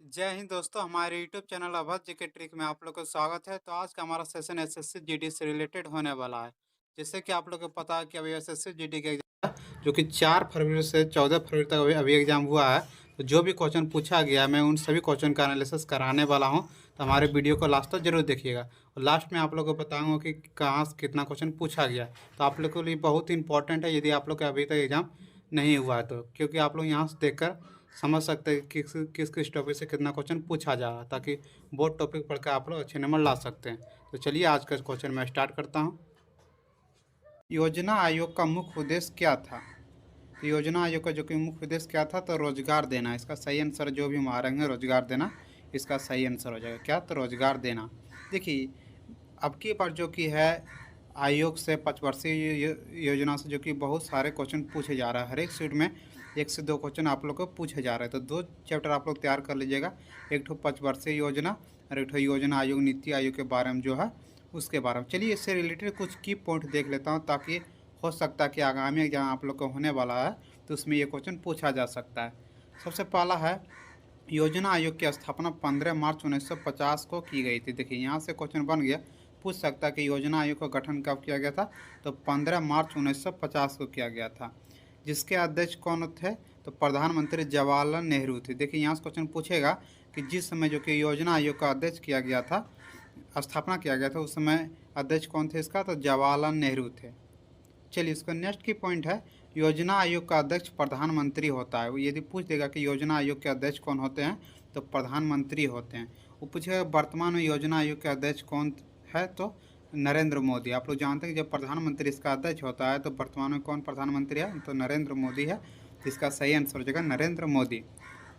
जय हिंद दोस्तों, हमारे यूट्यूब चैनल अभद्र जीके ट्रिक में आप लोग का स्वागत है। तो आज का हमारा सेशन एसएससी जीडी से रिलेटेड होने वाला है। जैसे कि आप लोग को पता है कि अभी एसएससी जीडी का एग्जाम जो कि 4 फरवरी से 14 फरवरी तक अभी एग्जाम हुआ है। तो जो भी क्वेश्चन पूछा गया मैं उन सभी क्वेश्चन का एनालिसिस कराने वाला हूँ। तो हमारे वीडियो को लास्ट तक जरूर देखिएगा और लास्ट में आप लोग को बताऊँगा कि कहाँ से कितना क्वेश्चन पूछा गया। तो आप लोग के लिए बहुत इंपॉर्टेंट है यदि आप लोग का अभी तक एग्जाम नहीं हुआ है तो, क्योंकि आप लोग यहाँ से देखकर समझ सकते हैं कि किस किस टॉपिक से कितना क्वेश्चन पूछा जा रहा है, ताकि बोर्ड टॉपिक पढ़कर आप लोग अच्छे नंबर ला सकते हैं। तो चलिए आज का क्वेश्चन मैं स्टार्ट करता हूँ। योजना आयोग का मुख्य उद्देश्य क्या था? तो योजना आयोग का जो कि मुख्य उद्देश्य क्या था, तो रोजगार देना। इसका सही आंसर जो भी मारेंगे रोजगार देना, इसका सही आंसर हो जाएगा। क्या? तो रोजगार देना। देखिए अब की बार जो कि है आयोग से 5 वर्षीय योजना से जो कि बहुत सारे क्वेश्चन पूछे जा रहा है। हर एक सीट में 1 से 2 क्वेश्चन आप लोग को पूछे जा रहे हैं। तो 2 चैप्टर आप लोग तैयार कर लीजिएगा। एक ठो 5 वर्षीय योजना और एक ठो योजना आयोग नीति आयोग के बारे में जो है उसके बारे में। चलिए इससे रिलेटेड कुछ की पॉइंट देख लेता हूँ, ताकि हो सकता है कि आगामी एग्जाम आप लोग को होने वाला है तो उसमें ये क्वेश्चन पूछा जा सकता है। सबसे पहला है, योजना आयोग की स्थापना 15 मार्च 1950 को की गई थी। देखिए यहाँ से क्वेश्चन बन गया, पूछ सकता है कि योजना आयोग का गठन कब किया गया था, तो 15 मार्च 1950 को किया गया था। जिसके अध्यक्ष कौन थे, तो प्रधानमंत्री जवाहरलाल नेहरू थे। देखिए यहाँ से क्वेश्चन पूछेगा कि जिस समय जो कि योजना आयोग का अध्यक्ष किया गया था, स्थापना किया गया था, उस समय अध्यक्ष कौन थे इसका, तो जवाहरलाल नेहरू थे। चलिए इसका नेक्स्ट की पॉइंट है, योजना आयोग का अध्यक्ष प्रधानमंत्री होता है। यदि पूछ देगा कि योजना आयोग के अध्यक्ष कौन होते हैं, तो प्रधानमंत्री होते हैं। वो पूछेगा वर्तमान में योजना आयोग के अध्यक्ष कौन है, तो नरेंद्र मोदी। आप लोग जानते हैं कि जब प्रधानमंत्री इसका अध्यक्ष होता है तो वर्तमान में कौन प्रधानमंत्री है, तो नरेंद्र मोदी है। इसका सही आंसर हो जाएगा नरेंद्र मोदी।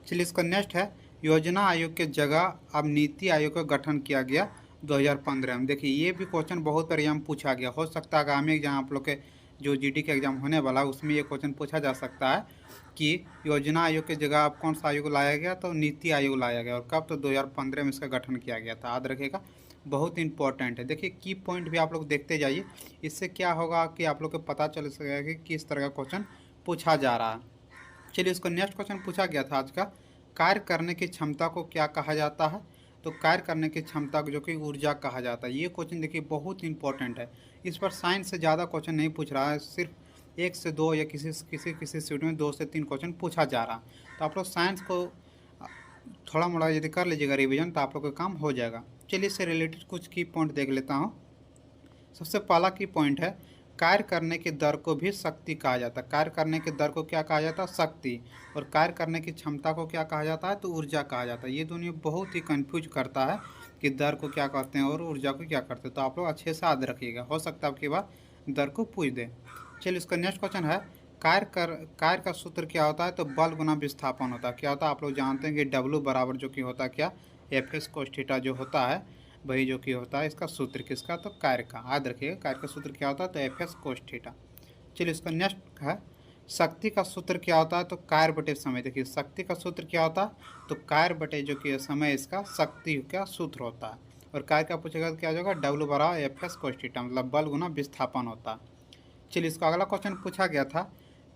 चलिए इसका नेक्स्ट है, योजना आयोग के जगह अब नीति आयोग का गठन किया गया 2015 में। देखिए ये भी क्वेश्चन बहुत बार एग्जाम पूछा गया। हो सकता है आगामी एग्जाम आप लोग के जो जीडी का एग्जाम होने वाला है उसमें ये क्वेश्चन पूछा जा सकता है कि योजना आयोग की जगह अब कौन सा आयोग लाया गया, तो नीति आयोग लाया गया। और कब, तो 2015 में इसका गठन किया गया था। याद रखिएगा, बहुत इंपॉर्टेंट है। देखिए की पॉइंट भी आप लोग देखते जाइए, इससे क्या होगा कि आप लोग को पता चल सकेगा कि किस तरह का क्वेश्चन पूछा जा रहा है। चलिए इसको नेक्स्ट क्वेश्चन पूछा गया था आज का, कार्य करने की क्षमता को क्या कहा जाता है, तो कार्य करने की क्षमता को जो कि ऊर्जा कहा जाता है। ये क्वेश्चन देखिए बहुत इंपॉर्टेंट है। इस पर साइंस से ज़्यादा क्वेश्चन नहीं पूछ रहा है, सिर्फ 1 से 2 या किसी किसी किसी सीट में 2 से 3 क्वेश्चन पूछा जा रहा है। तो आप लोग साइंस को थोड़ा मोड़ा यदि कर लीजिएगा रिविजन तो आप लोग का काम हो जाएगा। चलिए इससे रिलेटेड कुछ की पॉइंट देख लेता हूँ। सबसे पहला की पॉइंट है, कार्य करने की दर को भी शक्ति कहा जाता है। कार्य करने की दर को क्या कहा जाता है, शक्ति। और कार्य करने की क्षमता को क्या कहा जाता है, तो ऊर्जा कहा जाता है। ये दोनों बहुत ही कंफ्यूज करता है कि दर को क्या कहते हैं और ऊर्जा को क्या करते हैं। तो आप लोग अच्छे से याद रखिएगा, हो सकता है आपकी बार दर को पूछ दे। चलिए इसका नेक्स्ट क्वेश्चन है, कार्य का सूत्र क्या होता है, तो बल गुना विस्थापन होता है। क्या होता है, आप लोग जानते हैं कि डब्ल्यू बराबर जो कि होता है क्या, एफ एस कोस थीटा जो होता है वही जो कि होता है इसका सूत्र किसका, तो कार्य का। याद रखिएगा कार्य का सूत्र क्या होता है, तो एफ एस कोस थीटा। चलिए इसका नेक्स्ट है, शक्ति का सूत्र क्या होता है, तो कार्य बटे समय। देखिए शक्ति का सूत्र क्या होता है, तो कार्य बटे जो कि समय इसका शक्ति का सूत्र होता है। और कार्य का पूछेगा तो क्या हो जाएगा, डब्ल्यू बराबर एफ एस कोस थीटा, मतलब बल गुना विस्थापन होता है। चलिए इसका अगला क्वेश्चन पूछा गया था,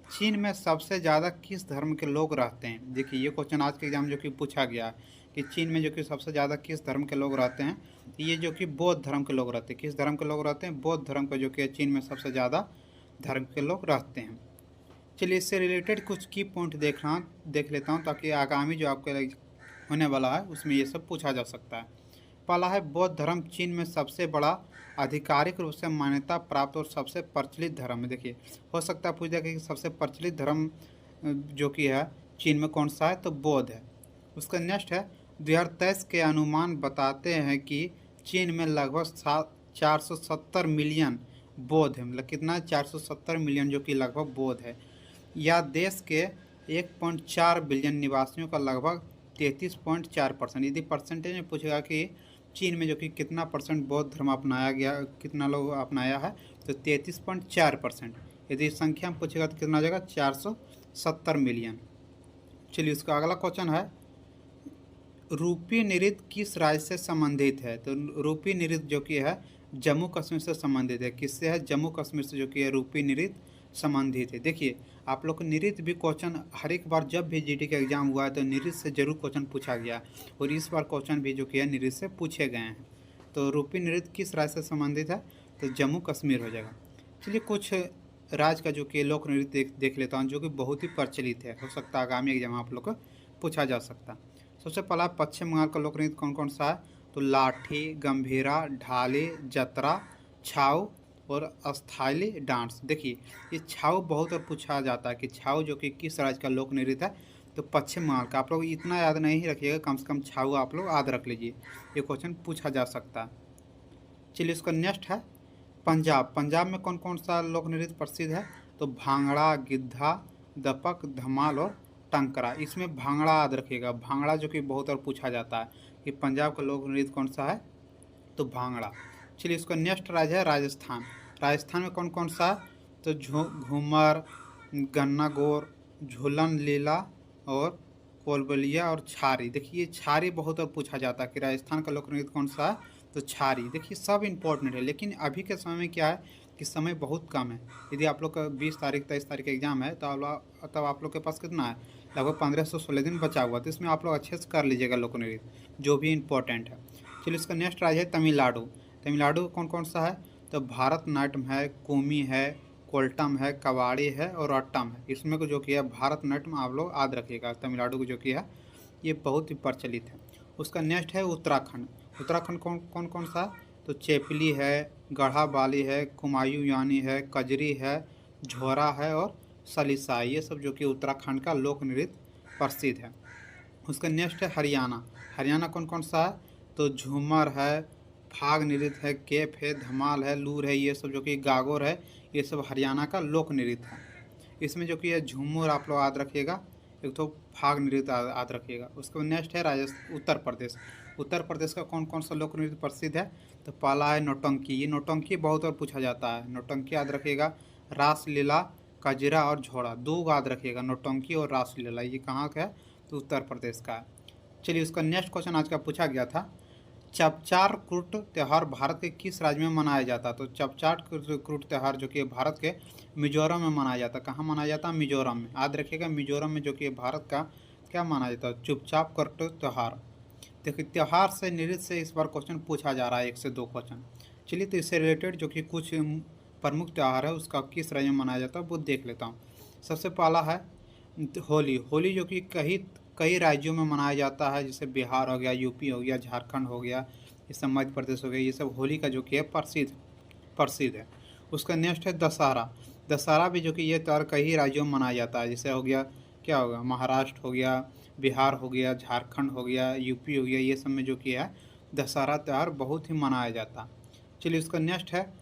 चीन में सबसे ज़्यादा किस धर्म के लोग रहते हैं। देखिए ये क्वेश्चन आज के एग्जाम जो कि पूछा गया है कि चीन में जो कि सबसे ज़्यादा किस धर्म के लोग रहते हैं। ये जो कि बौद्ध धर्म के लोग रहते हैं। किस धर्म के लोग रहते हैं, बौद्ध धर्म के जो कि चीन में सबसे ज़्यादा धर्म के लोग रहते हैं। चलिए इससे रिलेटेड कुछ की पॉइंट देख लेता हूँ, ताकि आगामी जो आपके होने वाला है उसमें ये सब पूछा जा सकता है। पहला है, बौद्ध धर्म चीन में सबसे बड़ा आधिकारिक रूप से मान्यता प्राप्त और सबसे प्रचलित धर्म है। देखिए हो सकता है पूछ जाए कि सबसे प्रचलित धर्म जो कि है चीन में कौन सा है, तो बौद्ध है। उसका नेक्स्ट है, 2023 के अनुमान बताते हैं कि चीन में लगभग 470 मिलियन बौद्ध है। मतलब कितना, 470 मिलियन जो कि लगभग बौद्ध है। या देश के 1.4 बिलियन निवासियों का लगभग 33.4%। यदि परसेंटेज में पूछेगा कि चीन में जो कि कितना परसेंट बौद्ध धर्म अपनाया गया, कितना लोग अपनाया है, तो 33.4%। यदि संख्या में पूछेगा तो कितना आ जाएगा, 470 मिलियन। चलिए इसका अगला क्वेश्चन है, रूपी नृत्य किस राज्य से संबंधित है, तो रूपी नृत्य जो कि है जम्मू कश्मीर से संबंधित है। किससे है, जम्मू कश्मीर से जो कि है रूपी नृत्य संबंधित है। देखिए आप लोग को नृत्य भी क्वेश्चन हर एक बार जब भी जीडी का एग्जाम हुआ है तो नृत्य से जरूर क्वेश्चन पूछा गया, और इस बार क्वेश्चन भी जो कि है नृत्य से पूछे गए हैं। तो रूपी नृत्य किस राज्य से संबंधित है? तो जम्मू कश्मीर हो जाएगा। चलिए कुछ राज्य का जो कि लोक नृत्य देख लेता हूँ जो कि बहुत ही प्रचलित है, हो सकता है आगामी एग्जाम आप लोग को पूछा जा सकता। सबसे पहला पश्चिम बंगाल का लोक नृत्य कौन कौन सा है? तो लाठी, गंभीरा, ढाले, जतरा, छाऊ और अस्थायी डांस। देखिए ये छाऊ बहुत और पूछा जाता है कि छाऊ जो कि किस राज्य का लोक नृत्य है? तो पश्चिम बंगाल का। आप लोग इतना याद नहीं रखिएगा, कम से कम छाऊ आप लोग याद रख लीजिए, ये क्वेश्चन पूछा जा सकता है। चलिए इसका नेक्स्ट है पंजाब। पंजाब में कौन कौन सा लोक नृत्य प्रसिद्ध है? तो भांगड़ा, गिद्धा, दपक, धमाल और टंकरा। इसमें भांगड़ा याद रखिएगा, भांगड़ा जो कि बहुत और पूछा जाता है कि पंजाब का लोक नृत्य कौन सा है? तो भांगड़ा। चलिए इसका नेक्स्ट राज्य है राजस्थान। राजस्थान में कौन कौन सा? तो घूमर, गन्ना गोर, झूलन लीला और कोलबलिया और छारी। देखिए छारी बहुत और पूछा जाता है कि राजस्थान का लोक नृत्य कौन सा है? तो छारी। देखिए सब इंपॉर्टेंट है, लेकिन अभी के समय में क्या है कि समय बहुत कम है। यदि आप लोग का 20 तारीख 23 तारीख एग्जाम है तो तब आप लोग के पास कितना है? लगभग 15 से 16 दिन बचा हुआ, तो इसमें आप लोग अच्छे से कर लीजिएगा लोक नृत्य जो भी इंपॉर्टेंट है। चलिए इसका नेक्स्ट राज्य है तमिलनाडु। तमिलनाडु कौन कौन सा है? तो भारतनाट्यम है, कुमी है, कोल्टम है, कवाड़ी है और अट्टम है। इसमें को जो कि है भारतनाट्यम आप लोग याद रखिएगा, तमिलनाडु को जो कि है ये बहुत ही प्रचलित है। उसका नेक्स्ट है उत्तराखंड। उत्तराखंड कौन कौन सा? तो चेपली है, गढ़ा बाली है, कुमायूं यानी है, कजरी है, झोरा है और सलीसा। ये सब जो कि उत्तराखंड का लोक नृत्य प्रसिद्ध है। उसका नेक्स्ट है हरियाणा। हरियाणा कौन कौन सा है? तो झूमर है, फाग नृत्य है, केप है, धमाल है, लूर है, ये सब जो कि गागोर है, ये सब हरियाणा का लोक नृत्य है। इसमें जो कि है झूमर आप लोग याद रखिएगा, एक तो फाग नृत्य याद रखिएगा। उसके बाद नेक्स्ट है उत्तर प्रदेश। उत्तर प्रदेश का कौन कौन सा लोक नृत्य प्रसिद्ध है? तो पहला है नौटंकी। ये नौटंकी बहुत और पूछा जाता है, नौटंकी याद रखिएगा। रासलीला, कजरा और झोड़ा, दो याद रखिएगा, नौटंकी और रासलीला। ये कहाँ का है? तो उत्तर प्रदेश का है। चलिए उसका नेक्स्ट क्वेश्चन आज का पूछा गया था, चपचार कुट त्यौहार भारत के किस राज्य में मनाया जाता है? तो चपचार कुट त्यौहार जो कि भारत के मिजोरम में मनाया जाता है। कहाँ मनाया जाता है? मिजोरम में। याद रखिएगा मिजोरम में जो कि भारत का क्या माना जाता है? चुपचाप कुट त्यौहार। देखिए त्यौहार से नृत्य से इस बार क्वेश्चन पूछा जा रहा है, 1 से 2 क्वेश्चन। चलिए तो इससे रिलेटेड जो कि कुछ प्रमुख त्यौहार है उसका किस राज्य में मनाया जाता है वो देख लेता हूँ। सबसे पहला है होली। होली जो कि कई राज्यों में मनाया जाता है, जैसे बिहार हो गया, यूपी हो गया, झारखंड हो गया, ये सब मध्य प्रदेश हो गया, ये सब होली का जो कि है प्रसिद्ध है। उसका नेक्स्ट है दशहरा। दशहरा भी जो कि ये त्यौहार कई राज्यों में मनाया जाता है, जैसे हो गया क्या होगा, महाराष्ट्र हो गया, बिहार हो गया, झारखंड हो गया, यूपी हो गया, ये सब में जो कि है दशहरा त्यौहार बहुत ही मनाया जाता है। चलिए उसका नेक्स्ट है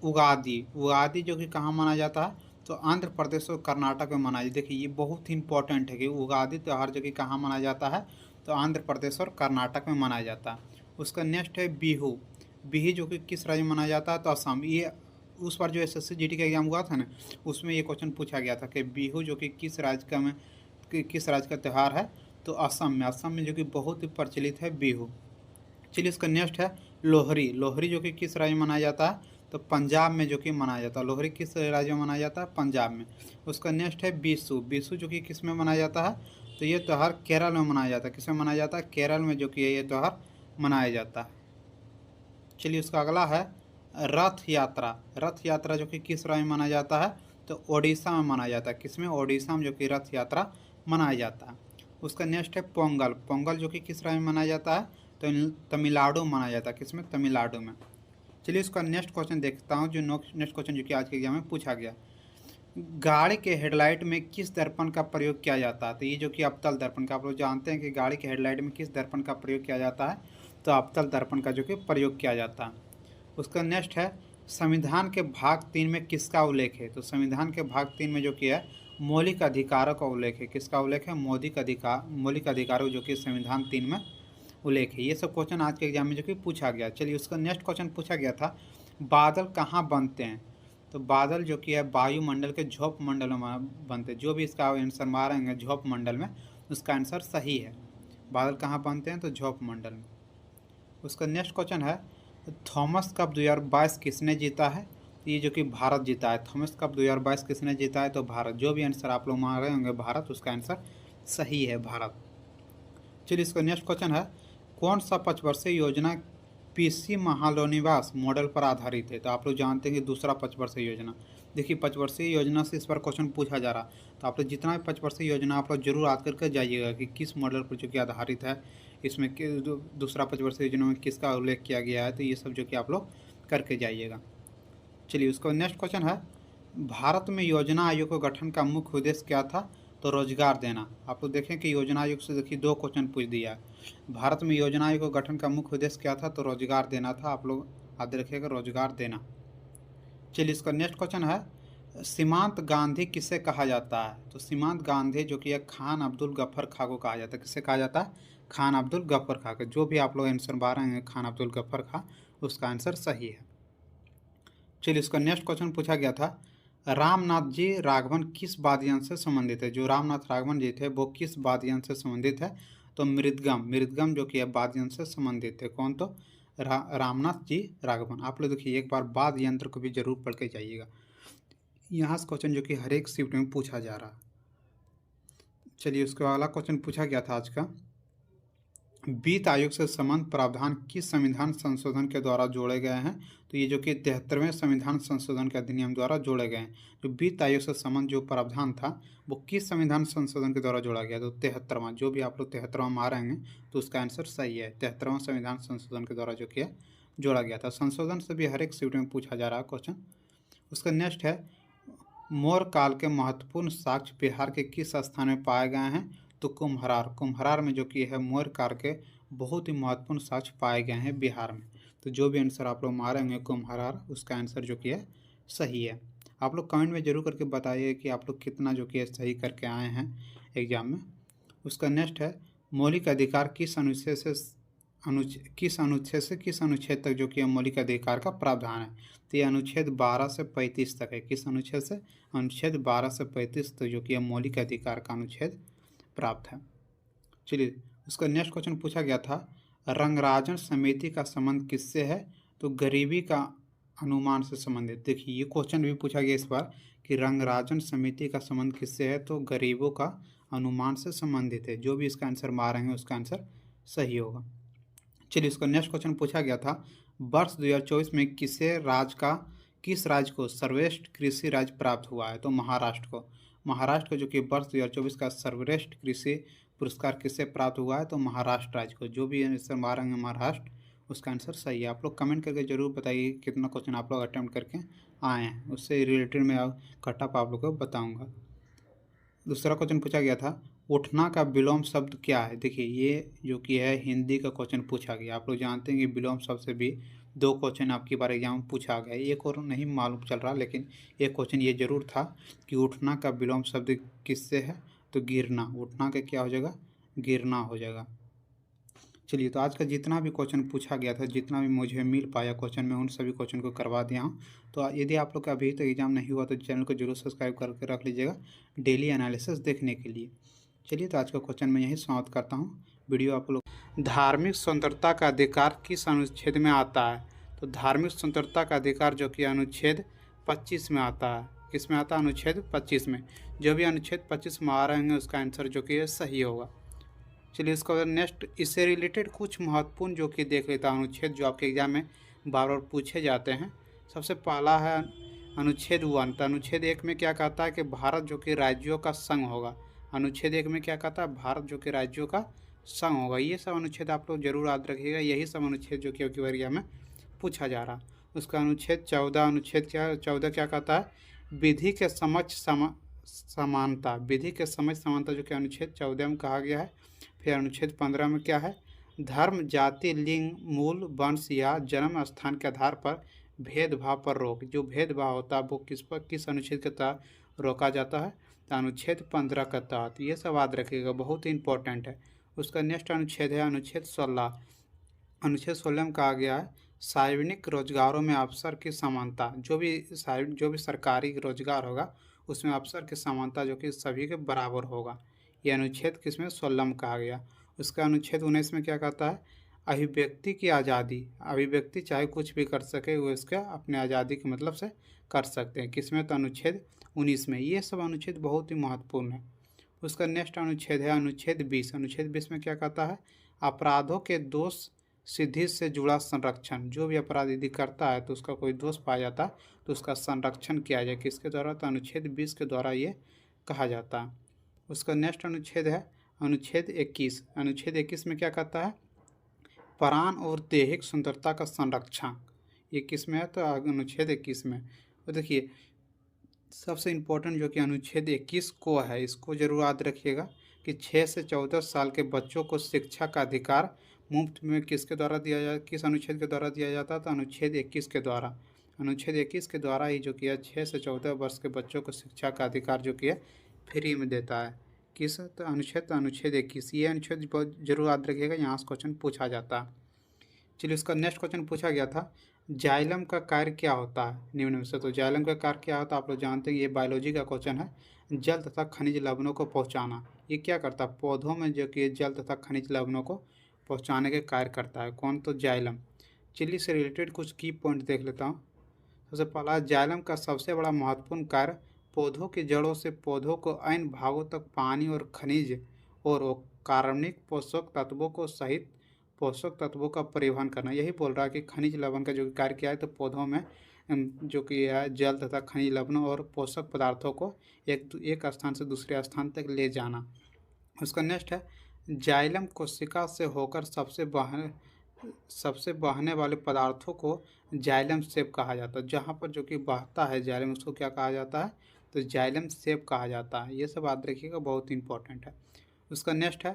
उगादि। उगादि जो कि कहाँ मनाया जाता है? तो आंध्र प्रदेश और कर्नाटक में मनाया। देखिए ये बहुत ही इंपॉर्टेंट है कि उगादि त्यौहार जो कि कहाँ मनाया जाता है? तो आंध्र प्रदेश और कर्नाटक में मनाया जाता है। उसका नेक्स्ट है बिहू। बिहू जो कि किस राज्य में मनाया जाता है? तो असम। ये उस बार जो एसएससी जीडी का एग्जाम हुआ था ना, उसमें ये क्वेश्चन पूछा गया था कि बिहू जो कि किस राज्य का त्यौहार है? तो असम में। असम में जो कि बहुत ही प्रचलित है बिहू। चलिए इसका नेक्स्ट है लोहरी। लोहरी जो कि किस राज्य में मनाया जाता है? तो पंजाब में जो कि मनाया जाता है। लोहरी किस राज्य में मनाया जाता है? पंजाब में। उसका नेक्स्ट है बीसू। बीसू जो कि किस में मनाया जाता है? तो ये त्यौहार केरल में मनाया जाता है। किस में मनाया जाता है? केरल में जो कि ये त्यौहार मनाया जाता है। चलिए उसका अगला है रथ यात्रा। रथ यात्रा जो कि किस राज्य में मनाया जाता है? तो ओडिशा में मनाया जाता है। किसमें? ओडिशा में जो कि रथ यात्रा मनाया जाता है। उसका नेक्स्ट है पोंगल। पोंगल जो कि किस राज्य में मनाया जाता है? तो तमिलनाडु में मनाया जाता है। किसमें? तमिलनाडु में। चलिए इसका नेक्स्ट क्वेश्चन देखता हूँ, जो नेक्स्ट क्वेश्चन जो कि आज के एग्जाम में पूछा गया, गाड़ी के हेडलाइट में किस दर्पण का प्रयोग किया जाता है? तो ये जो कि अवतल दर्पण का, आप लोग जानते हैं कि गाड़ी के हेडलाइट में किस दर्पण का प्रयोग किया जाता है? तो अवतल दर्पण का जो कि प्रयोग किया जाता है। उसका नेक्स्ट है संविधान के भाग 3 में किसका उल्लेख है? तो संविधान के भाग 3 में जो कि है मौलिक अधिकारों का उल्लेख है। किसका उल्लेख है? मौलिक अधिकारों जो कि संविधान 3 में उल्लेख है। ये सब क्वेश्चन आज के एग्जाम में जो कि पूछा गया। चलिए उसका नेक्स्ट क्वेश्चन पूछा गया था, बादल कहाँ बनते हैं? तो बादल जो कि है वायुमंडल के झोंक मंडल में बनते हैं। जो भी इसका आंसर मारेंगे झोंक मंडल में, उसका आंसर सही है। बादल कहाँ बनते हैं? तो झोंक मंडल में। उसका नेक्स्ट क्वेश्चन है थॉमस कप 2022 किसने जीता है? तो ये जो कि भारत जीता है, थॉमस कप 2022 किसने जीता है, तो भारत। जो भी आंसर आप लोग मान रहे होंगे भारत, उसका आंसर सही है भारत। चलिए इसका नेक्स्ट क्वेश्चन है, कौन सा पंचवर्षीय योजना पीसी महालोनिवास मॉडल पर आधारित है। तो आप लोग जानते हैं कि दूसरा पंचवर्षीय योजना, देखिए पंचवर्षीय योजना से इस पर क्वेश्चन पूछा जा रहा, तो आप लोग जितना भी पंचवर्षीय योजना आप लोग जरूर याद करके जाइएगा कि किस मॉडल पर जो कि आधारित है, इसमें दूसरा पंचवर्षीय योजना में किसका उल्लेख किया गया है, तो ये सब जो कि आप लोग करके जाइएगा। चलिए उसका नेक्स्ट क्वेश्चन है, भारत में योजना आयोग का गठन का मुख्य उद्देश्य क्या था, तो रोजगार देना। आप लोग देखें कि योजना आयोग से देखिए 2 क्वेश्चन पूछ दिया है। भारत में योजना आयोग का गठन का मुख्य उद्देश्य क्या था, तो रोजगार देना था। आप लोग याद रखिएगा रोजगार देना। चलिए इसका नेक्स्ट क्वेश्चन है, सीमांत गांधी किसे कहा जाता है, तो सीमांत गांधी जो कि है खान अब्दुल गफ्फर खां को कहा जाता है। किसे कहा जाता है, खान अब्दुल गफ्फर खां को। जो भी आप लोग आंसर बा रहे हैं खान अब्दुल गफ्फर खां, उसका आंसर सही है। चलिए इसका नेक्स्ट क्वेश्चन पूछा गया था, रामनाथ जी राघवन किस वाद्य यंत्र से संबंधित है। जो रामनाथ राघवन जी थे वो किस वाद्य यंत्र से संबंधित है, तो मृदगम। मृदगम जो कि है वाद्य यंत्र से संबंधित है। कौन, तो रामनाथ जी राघवन। आप लोग देखिए एक बार वाद्य यंत्र को भी जरूर पढ़ के जाइएगा, यहाँ से क्वेश्चन जो कि हर एक शिफ्ट में पूछा जा रहा। चलिए उसके अगला क्वेश्चन पूछा गया था आज का, वित्त आयोग से संबंध प्रावधान किस संविधान संशोधन के द्वारा जोड़े गए हैं, तो ये जो कि 73वें संविधान संशोधन के अधिनियम द्वारा जोड़े गए हैं। जो वित्त आयोग से संबंध जो प्रावधान था वो किस संविधान संशोधन के द्वारा जोड़ा गया, तो 73वां। जो भी आप लोग 73वां मारेंगे तो उसका आंसर सही है, 73वां संविधान संशोधन के द्वारा जो कि जोड़ा गया था। संशोधन से भी हर एक शिफ्ट में पूछा जा रहा है क्वेश्चन। उसका नेक्स्ट है, मौर्य काल के महत्वपूर्ण साक्ष्य बिहार के किस स्थान में पाए गए हैं, तो कुम्हरार। कुम्हरार में जो कि है मौर्य काल के बहुत ही महत्वपूर्ण साक्ष्य पाए गए हैं बिहार में। तो जो भी आंसर आप लोग मारेंगे कुम्हरार, उसका आंसर जो कि है सही है। आप लोग कमेंट में जरूर करके बताइए कि आप लोग कितना जो कि है सही करके आए हैं एग्जाम में। उसका नेक्स्ट है, मौलिक अधिकार किस अनुच्छेद से किस अनुच्छेद तक जो कि मौलिक अधिकार का प्रावधान है, तो ये अनुच्छेद 12 से 35 तक है। किस अनुच्छेद से, अनुच्छेद 12 से 35 तक जो कि मौलिक अधिकार का अनुच्छेद प्राप्त है। चलिए उसका नेक्स्ट क्वेश्चन पूछा गया था, रंगराजन समिति का संबंध किससे है, तो गरीबी का अनुमान से संबंधित। देखिए ये क्वेश्चन भी पूछा गया इस बार कि रंगराजन समिति का संबंध किससे है, तो गरीबों का अनुमान से संबंधित है। जो भी इसका आंसर मारेंगे उसका आंसर सही होगा। चलिए इसका नेक्स्ट क्वेश्चन पूछा गया था, वर्ष 2024 में किस राज्य को सर्वश्रेष्ठ कृषि राज्य प्राप्त हुआ है, तो महाराष्ट्र को। महाराष्ट्र को जो कि वर्ष 2024 का सर्वश्रेष्ठ कृषि पुरस्कार किससे प्राप्त हुआ है, तो महाराष्ट्र राज्य को। जो भी आंसर मारेंगे महाराष्ट्र, उसका आंसर सही है। आप लोग कमेंट करके जरूर बताइए कितना क्वेश्चन आप लोग अटेम्प्ट करके आए हैं, उससे रिलेटेड मैं कटअप आप लोग को बताऊँगा। दूसरा क्वेश्चन पूछा गया था, उठना का विलोम शब्द क्या है। देखिए ये जो कि है हिंदी का क्वेश्चन पूछा गया। आप लोग जानते हैं कि विलोम शब्द से भी 2 क्वेश्चन आपकी बार एग्जाम में पूछा गया। एक और नहीं मालूम चल रहा, लेकिन एक क्वेश्चन ये जरूर था कि उठना का विलोम शब्द किससे है, तो गिरना। उठना का क्या हो जाएगा, गिरना हो जाएगा। चलिए तो आज का जितना भी क्वेश्चन पूछा गया था, जितना भी मुझे मिल पाया क्वेश्चन, मैं उन सभी क्वेश्चन को करवा दिया हूँ। तो यदि आप लोग का अभी तक एग्जाम नहीं हुआ तो चैनल को जरूर सब्सक्राइब करके रख लीजिएगा डेली एनालिसिस देखने के लिए। चलिए तो आज का क्वेश्चन मैं यही समाप्त करता हूँ वीडियो। आप लोग, धार्मिक स्वतंत्रता का अधिकार किस अनुच्छेद में आता है, तो धार्मिक स्वतंत्रता का अधिकार जो कि अनुच्छेद 25 में आता है। किस में आता है, अनुच्छेद 25 में। जो भी अनुच्छेद 25 में आ रहे हैं उसका आंसर जो कि सही होगा। चलिए इसका नेक्स्ट, इससे रिलेटेड कुछ महत्वपूर्ण जो कि देख लेता हूँ अनुच्छेद जो आपके एग्जाम में बार बार पूछे जाते हैं। सबसे पहला है अनुच्छेद 1। तो अनुच्छेद 1 में क्या कहता है कि भारत जो कि राज्यों का संघ होगा। अनुच्छेद 1 में क्या कहता है, भारत जो कि राज्यों का संघ होगा। ये सब अनुच्छेद आप लोग जरूर याद रखिएगा, यही सब अनुच्छेद जो कि आपकी एग्जाम में पूछा जा रहा। उसका अनुच्छेद 14, अनुच्छेद 14 क्या कहता है, विधि के समक्ष समानता। विधि के समक्ष समानता जो कि अनुच्छेद 14 में कहा गया है। फिर अनुच्छेद 15 में क्या है, धर्म, जाति, लिंग, मूल, वंश या जन्म स्थान के आधार पर भेदभाव पर रोक। जो भेदभाव होता है वो किस अनुच्छेद के तहत रोका जाता है, तो अनुच्छेद 15 के तहत। ये सब याद रखिएगा, बहुत ही इंपॉर्टेंट है। उसका नेक्स्ट अनुच्छेद है अनुच्छेद 16। अनुच्छेद 16 में कहा गया है, सार्वजनिक रोजगारों में अवसर की समानता। जो भी सरकारी रोजगार होगा उसमें अवसर की समानता जो कि सभी के बराबर होगा। ये अनुच्छेद किसमें, 16 में कहा गया। उसका अनुच्छेद 19 में क्या कहता है, अभिव्यक्ति की आज़ादी, अभिव्यक्ति चाहे कुछ भी कर सके, वो इसका अपने आज़ादी के मतलब से कर सकते हैं। किसमें? तो अनुच्छेद 19 में। ये सब अनुच्छेद बहुत ही महत्वपूर्ण है। उसका नेक्स्ट अनुच्छेद है अनुच्छेद 20। अनुच्छेद 20 में क्या कहता है? अपराधों के दोष सिद्धि से जुड़ा संरक्षण। जो भी अपराध यदि करता है तो उसका कोई दोष पाया जाता है तो उसका संरक्षण किया जाए। किसके द्वारा? तो अनुच्छेद 20 के द्वारा ये कहा जाता है। उसका नेक्स्ट अनुच्छेद है अनुच्छेद 21। अनुच्छेद 21 में क्या कहता है? प्राण और दैहिक सुंदरता का संरक्षण। ये किस में है? तो अनुच्छेद 21 में। तो देखिए सबसे इम्पोर्टेंट जो कि अनुच्छेद 21 को है, इसको जरूर याद रखिएगा कि 6 से 14 साल के बच्चों को शिक्षा का अधिकार मुफ्त में किसके द्वारा दिया जाए, किस अनुच्छेद के द्वारा दिया जाता है? तो अनुच्छेद 21 के द्वारा। अनुच्छेद 21 के द्वारा ही जो किया 6 से 14 वर्ष के बच्चों को शिक्षा का अधिकार जो किया फ्री में देता है। किस? तो अनुच्छेद 21। ये अनुच्छेद बहुत जरूर याद रखिएगा, यहाँ से क्वेश्चन पूछा जाता है। चलिए उसका नेक्स्ट क्वेश्चन पूछा गया था, जाइलम का कार्य क्या होता है निम्न में से? तो जाइलम का कार्य क्या होता है? आप लोग जानते हैं, ये बायोलॉजी का क्वेश्चन है। जल तथा खनिज लवणों को पहुंचाना। ये क्या करता है? पौधों में जो कि जल तथा खनिज लवणों को पहुंचाने के कार्य करता है। कौन? तो जाइलम। चलिए से रिलेटेड कुछ की पॉइंट देख लेता हूँ। सबसे पहला, जाइलम का सबसे बड़ा महत्वपूर्ण कार्य पौधों की जड़ों से पौधों को अन्य भागों तक पानी और खनिज और कार्बनिक पोषक तत्वों को सहित पोषक तत्वों का परिवहन करना। यही बोल रहा है कि खनिज लवण का जो कार्य किया है, तो पौधों में जो कि है जल तथा खनिज लवणों और पोषक पदार्थों को एक स्थान से दूसरे स्थान तक ले जाना। उसका नेक्स्ट है, जाइलम कोशिका से होकर सबसे बहने वाले पदार्थों को जाइलम सेप कहा जाता है। जहाँ पर जो कि बहता है जाइलम, उसको क्या कहा जाता है? तो जाइलम सेप कहा जाता है। ये सब याद रखिएगा, बहुत इंपॉर्टेंट है। उसका नेक्स्ट है,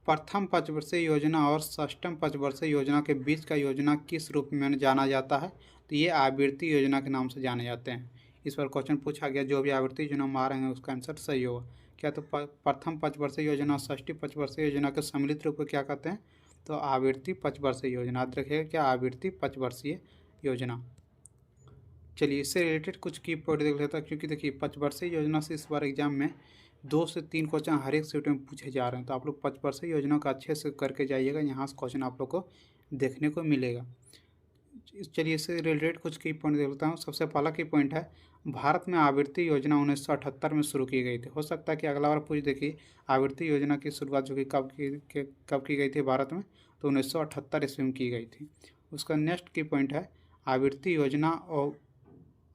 प्रथम पंचवर्षीय योजना और षष्ठम पंचवर्षीय योजना के बीच का योजना किस रूप में जाना जाता है? तो ये आवृत्ति योजना के नाम से जाने जाते हैं। इस पर क्वेश्चन पूछा गया, जो भी आवृत्ति योजना मारेंगे उसका आंसर सही होगा। क्या? तो प्रथम पंचवर्षीय योजना और षष्ठी पंचवर्षीय योजना के सम्मिलित रूप को क्या कहते हैं? तो आवृत्ति पंचवर्षीय योजना। याद रखिएगा, क्या? आवृत्ति पंचवर्षीय योजना। चलिए इससे रिलेटेड कुछ की पॉइंट देख लेता है, क्योंकि देखिए पंचवर्षीय योजना से इस बार एग्जाम में 2 से 3 क्वेश्चन हर एक शिफ्ट में पूछे जा रहे हैं। तो आप लोग पंचवर्षीय योजना का अच्छे से करके जाइएगा, यहाँ से क्वेश्चन आप लोग को देखने को मिलेगा। चलिए इससे रिलेटेड कुछ की पॉइंट देख लेता हूँ। सबसे पहला की पॉइंट है, भारत में आवृत्ति योजना 1978 में शुरू की गई थी। हो सकता है कि अगला बार पूछ देखिए आवृत्ति योजना की शुरुआत जो कि कब की गई थी भारत में? तो 1978 ईस्वी में की गई थी। उसका नेक्स्ट की पॉइंट है, आवृत्ति योजना और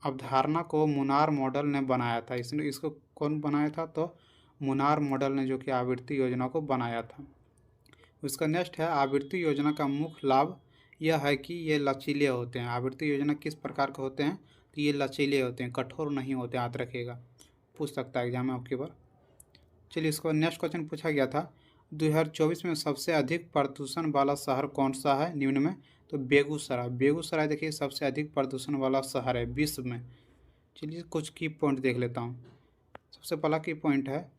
अवधारणा को मुनार मॉडल ने बनाया था। इसको कौन बनाया था? तो मुनार मॉडल ने जो कि आवृत्ति योजना को बनाया था। उसका नेक्स्ट है, आवृत्ति योजना का मुख्य लाभ यह है कि ये लचीले होते हैं। आवृत्ति योजना किस प्रकार के होते हैं? तो ये लचीले होते हैं, कठोर नहीं होते। याद रखिएगा, पूछ सकता है एग्जाम में आपकी बार। चलिए इसको नेक्स्ट क्वेश्चन पूछा गया था, 2024 में सबसे अधिक प्रदूषण वाला शहर कौन सा है निम्न में? तो बेगूसराय। बेगूसराय देखिए सबसे अधिक प्रदूषण वाला शहर है विश्व में। चलिए कुछ की पॉइंट देख लेता हूँ। सबसे पहला की पॉइंट है,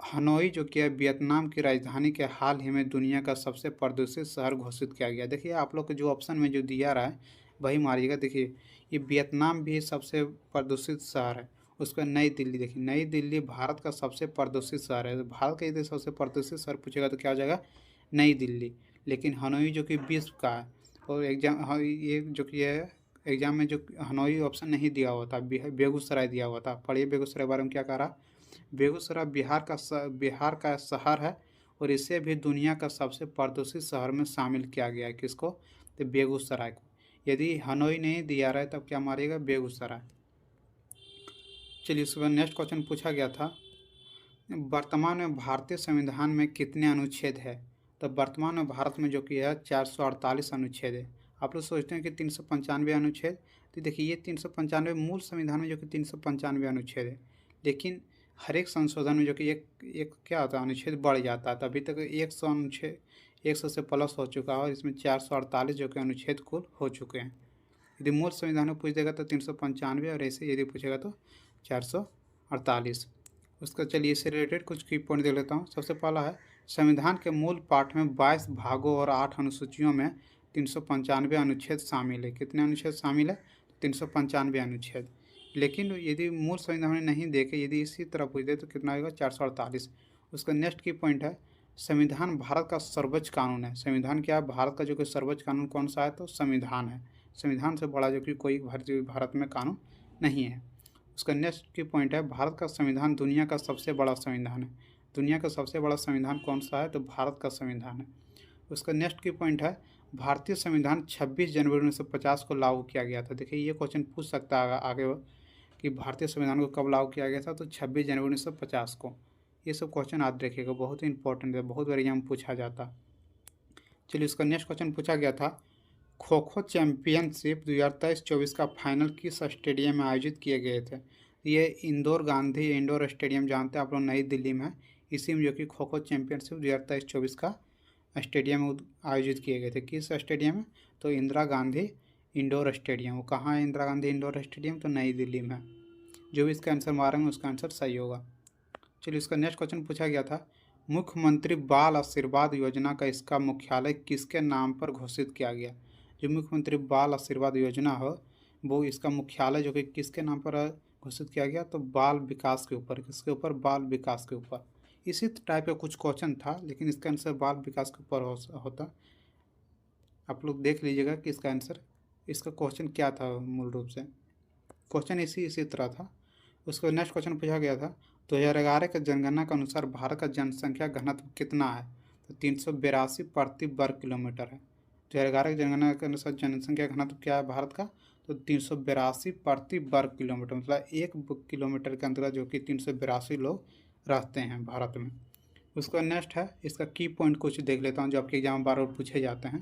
हनोई जो कि है वियतनाम की राजधानी के हाल ही में दुनिया का सबसे प्रदूषित शहर घोषित किया गया। देखिए आप लोग को जो ऑप्शन में जो दिया रहा है वही मारिएगा। देखिए ये वियतनाम भी सबसे प्रदूषित शहर है। उसका नई दिल्ली, देखिए नई दिल्ली भारत का सबसे प्रदूषित शहर है। भारत का यदि सबसे प्रदूषित शहर पूछेगा तो क्या हो जाएगा? नई दिल्ली। लेकिन हनोई जो कि विश्व का है, और एग्जाम ये जो कि है एग्जाम में जो हनोई ऑप्शन नहीं दिया हुआ था, बेगूसराय दिया हुआ था। पढ़िए बेगूसराय बारे में क्या कह रहा। बेगूसराय बिहार का शहर है और इसे भी दुनिया का सबसे प्रदूषित शहर में शामिल किया गया है। किसको? तो बेगूसराय को। यदि हनोई नहीं दिया रहा है तब क्या मारिएगा? बेगूसराय। चलिए उसके बाद नेक्स्ट क्वेश्चन पूछा गया था, वर्तमान में भारतीय संविधान में कितने अनुच्छेद है? तो वर्तमान में भारत में जो कि है 448 अनुच्छेद है। आप लोग सोचते हैं कि 395 अनुच्छेद, तो देखिए ये 395 मूल संविधान में जो कि 395 अनुच्छेद है, लेकिन हर एक संशोधन में जो कि एक क्या होता है, अनुच्छेद बढ़ जाता है। तो अभी तक 100 अनुच्छेद 100 से प्लस हो चुका है और इसमें 448 जो कि अनुच्छेद कुल हो चुके हैं। यदि मूल संविधान में पूछ देगा तो 395 और ऐसे यदि पूछेगा तो 448। उसका चलिए इससे रिलेटेड कुछ की पॉइंट देख लेता हूँ। सबसे पहला है, संविधान के मूल पाठ में 22 भागों और 8 अनुसूचियों में 395 अनुच्छेद शामिल है। कितने अनुच्छेद शामिल है? 395 अनुच्छेद। लेकिन यदि मूल संविधान में नहीं देखे, यदि इसी तरह पूछ दे तो कितना होगा? 448। उसका नेक्स्ट की पॉइंट है, संविधान भारत का सर्वोच्च कानून है। संविधान क्या है? भारत का जो कि सर्वोच्च कानून कौन सा है? तो संविधान है। संविधान से बड़ा जो कि कोई भारत में कानून नहीं है। उसका नेक्स्ट की पॉइंट है, भारत का संविधान दुनिया का सबसे बड़ा संविधान है। दुनिया का सबसे बड़ा संविधान कौन सा है? तो भारत का संविधान है। उसका नेक्स्ट की पॉइंट है, भारतीय संविधान 26 जनवरी 1950 को लागू किया गया था। देखिए ये क्वेश्चन पूछ सकता है आगे कि भारतीय संविधान को कब लागू किया गया था? तो 26 जनवरी 1950 को। ये सब क्वेश्चन याद रखिएगा, बहुत ही इंपॉर्टेंट है, बहुत बार एग्जाम पूछा जाता। चलिए इसका नेक्स्ट क्वेश्चन पूछा गया था, खो खो चैंपियनशिप 2023-24 का फाइनल किस स्टेडियम में आयोजित किए गए थे? ये इंदौर गांधी इंडोर स्टेडियम जानते हैं आप लोग, नई दिल्ली में है। इसी में जो कि खो खो चैंपियनशिप 2023-24 का स्टेडियम में आयोजित किए गए थे। किस स्टेडियम में? तो इंदिरा गांधी इंडोर स्टेडियम। वो कहाँ है इंदिरा गांधी इंडोर स्टेडियम? तो नई दिल्ली में। जो भी इसका आंसर मारेंगे उसका आंसर सही होगा। चलिए इसका नेक्स्ट क्वेश्चन पूछा गया था, मुख्यमंत्री बाल आशीर्वाद योजना का इसका मुख्यालय किसके नाम पर घोषित किया गया? जो मुख्यमंत्री बाल आशीर्वाद योजना हो वो इसका मुख्यालय जो कि किसके नाम पर घोषित किया गया? तो बाल विकास के ऊपर। किसके ऊपर? बाल विकास के ऊपर। इसी टाइप का कुछ क्वेश्चन था, लेकिन इसका आंसर बाल विकास के ऊपर होता। आप लोग देख लीजिएगा कि इसका आंसर, इसका क्वेश्चन क्या था मूल रूप से। क्वेश्चन इसी तरह था। उसको नेक्स्ट क्वेश्चन पूछा गया था, 2011 के जनगणना के अनुसार भारत का जनसंख्या घनत्व कितना है? तो 382 प्रति वर्ग किलोमीटर है। 2011 की जनगणना के अनुसार जनसंख्या घनत्व क्या है भारत का? तो 382 प्रति वर्ग किलोमीटर, मतलब 1 किलोमीटर के अंतर्गत जो कि 382 लोग रहते हैं भारत में। उसका नेक्स्ट है, इसका की पॉइंट कुछ देख लेता हूँ जो आपके एग्जाम में बार बार पूछे जाते हैं।